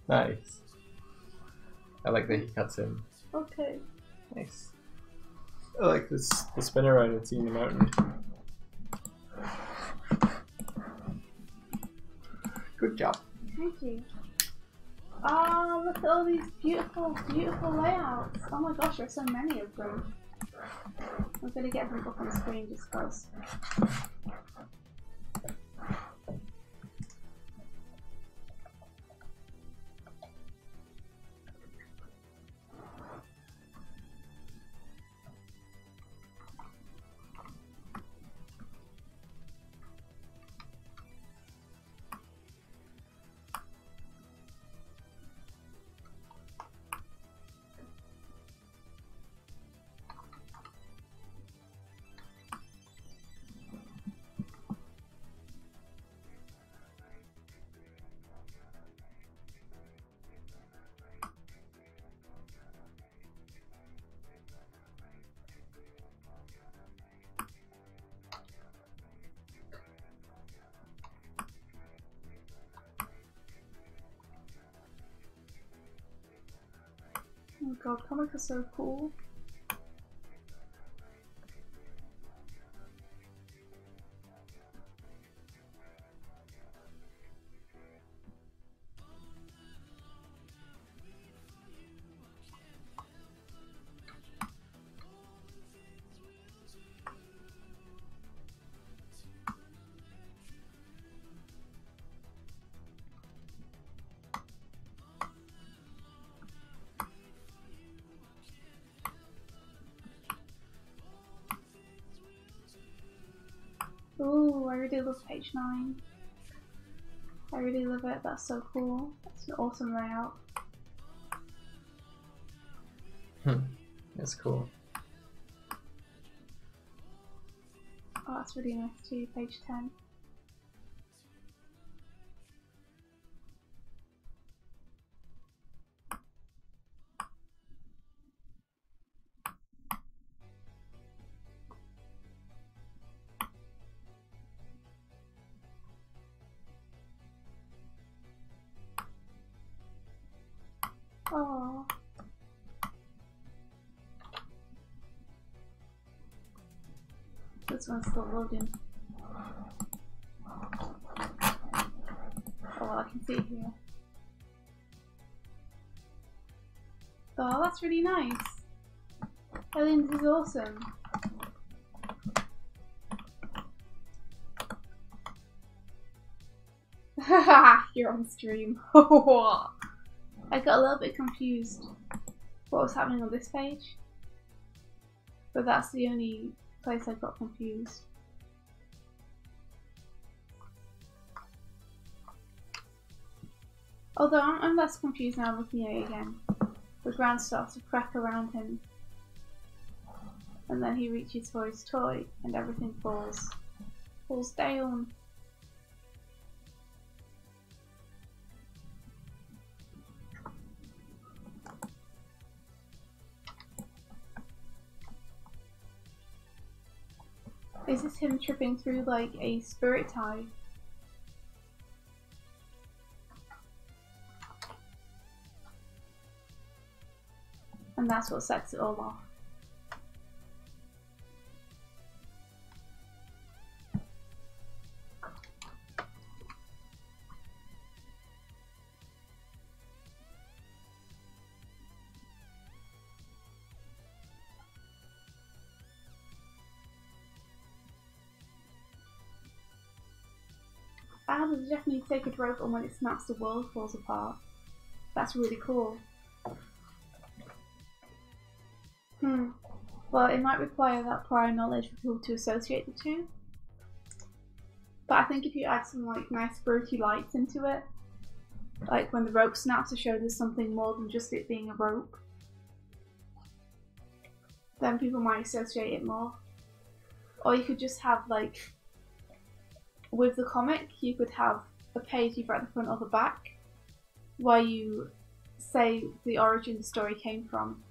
Nice. I like that he cuts in. Okay. Nice. I like this the spin around and seeing the mountain. Good job. Thank you. Oh, look at all these beautiful, beautiful layouts. Oh my gosh, there are so many of them. I'm going to get them up on screen just because. Oh my god, comics are so cool. Ooh, I really love page 9. I really love it, that's so cool. That's an awesome layout. That's cool. Oh, that's really nice too, page 10. Oh. This one's still loading. Oh, well, I can see it here. Oh, that's really nice. I think this is awesome. Haha, you're on stream. I got a little bit confused what was happening on this page, but that's the only place I got confused. Although I'm less confused now looking at it again. The ground starts to crack around him, and then he reaches for his toy, and everything falls down. Is this him tripping through like a spirit tie? And that's what sets it all off. I have a definitely sacred rope, and when it snaps the world falls apart. That's really cool. Well, it might require that prior knowledge for people to associate the two. But I think if you add some like nice spirity lights into it, like when the rope snaps to show there's something more than just it being a rope, then people might associate it more. Or you could just have like, with the comic, you could have a page either at the front or the back where you say the origin the story came from,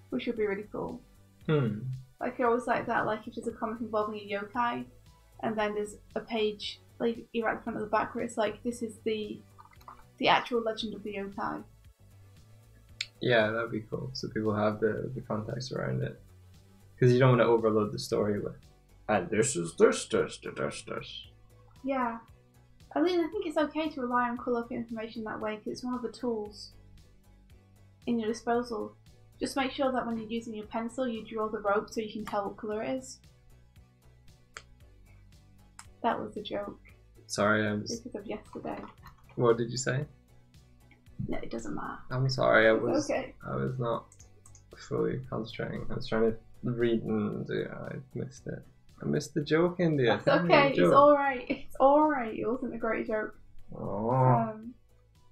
which would be really cool. Like I always like that, like if there's a comic involving a yokai and then there's a page like either at the front or the back where it's like this is the actual legend of the yokai. Yeah, that'd be cool. So people have the context around it. Because you don't want to overload the story with, and this is this. Yeah. I mean, I think it's okay to rely on colour for information that way because it's one of the tools in your disposal. Just make sure that when you're using your pencil, you draw the rope so you can tell what colour it is. That was a joke. Sorry, I was... Because of yesterday. What did you say? No, it doesn't matter. I'm sorry, I was not fully concentrating. I was trying to read and I missed it. I missed the joke, India. That's okay, it's alright. It's alright. It wasn't a great joke. Oh.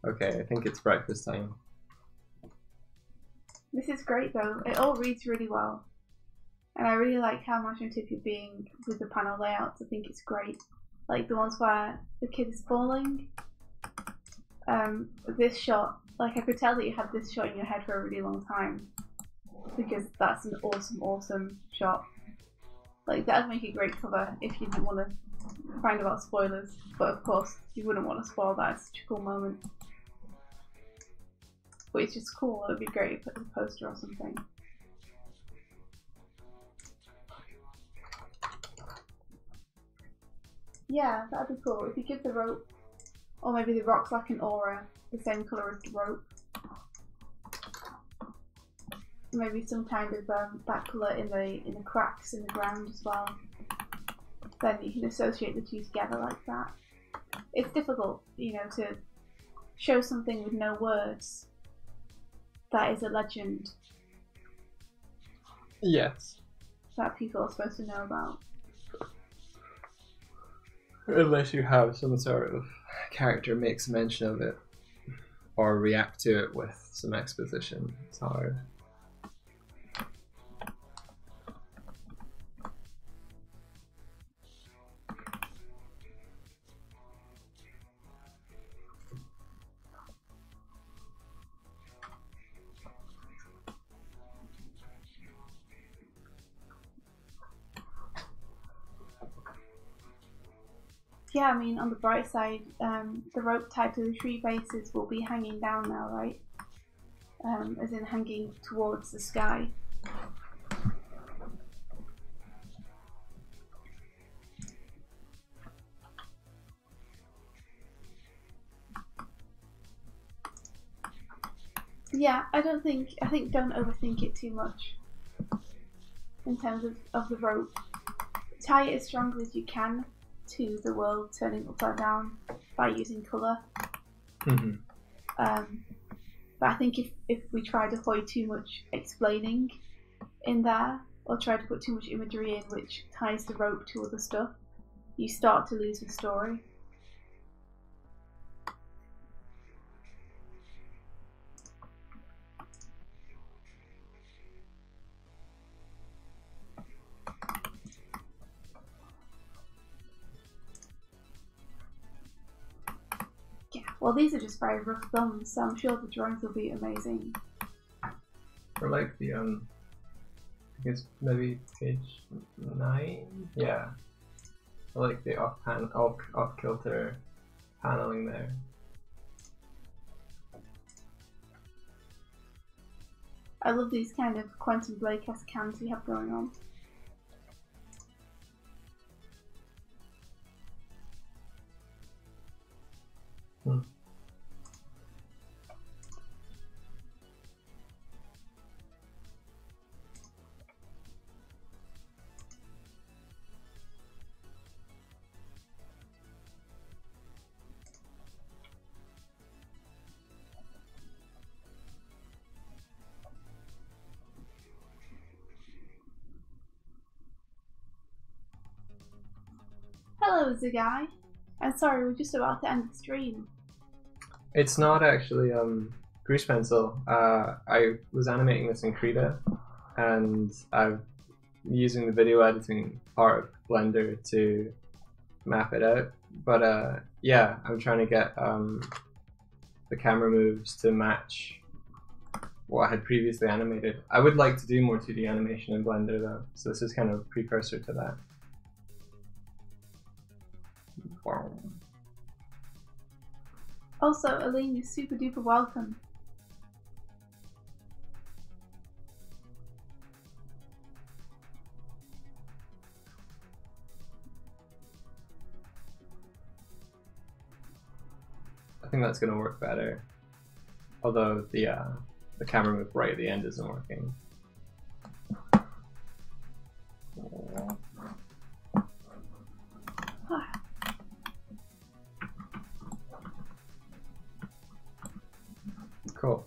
Okay, I think it's breakfast time. This is great though. It all reads really well. And I really like how imaginative you're being with the panel layouts. I think it's great. Like the ones where the kid is falling. This shot, like I could tell that you had this shot in your head for a really long time. Because that's an awesome shot. Like that would make a great cover if you didn't want to find about spoilers. But of course, you wouldn't want to spoil that. It's such a cool moment. But it's just cool. It would be great if it was a poster or something. Yeah, that'd be cool. If you give the rope, or maybe the rock's like an aura, the same colour as the rope. Maybe some kind of that colour in the cracks in the ground as well. Then you can associate the two together like that. It's difficult, you know, to show something with no words that is a legend. Yes. That people are supposed to know about. Unless you have some sort of character makes mention of it or react to it with some exposition. It's hard. yeah, I mean, on the bright side, the rope tied to the tree bases will be hanging down now, right? As in hanging towards the sky. Yeah, I think don't overthink it too much in terms of the rope. Tie it as strongly as you can to the world turning upside down by using colour. Mm-hmm. But I think if we try to hoy too much explaining in there, or try to put too much imagery in which ties the rope to other stuff, you start to lose the story. Yeah, well, these are just very rough thumbs, so I'm sure the drawings will be amazing. Or like the I guess maybe page 9. Yeah, I like the off kilter paneling there. I love these kind of Quentin Blake-esque cans we have going on. Hello, Zagai. I'm sorry, we're just about to end the stream. It's not actually grease pencil. I was animating this in Krita, and I'm using the video editing part of Blender to map it out. But yeah, I'm trying to get the camera moves to match what I had previously animated. I would like to do more 2D animation in Blender though, so this is kind of a precursor to that. Wow. Also, Aline, you're super duper welcome. I think that's going to work better. Although the camera move right at the end isn't working. Cool.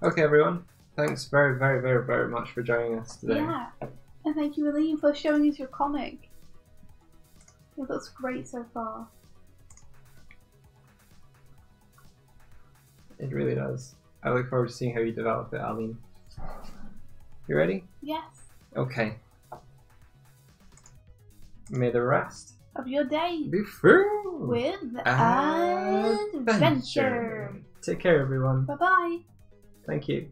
Okay, everyone. Thanks very, very, very, very much for joining us today. Yeah, and thank you, Aline, for showing us your comic. It looks great so far. It really does. I look forward to seeing how you develop it, Aline. You ready? Yes. Okay. May the rest Of your day be filled with adventure. Take care, everyone. Bye bye. Thank you.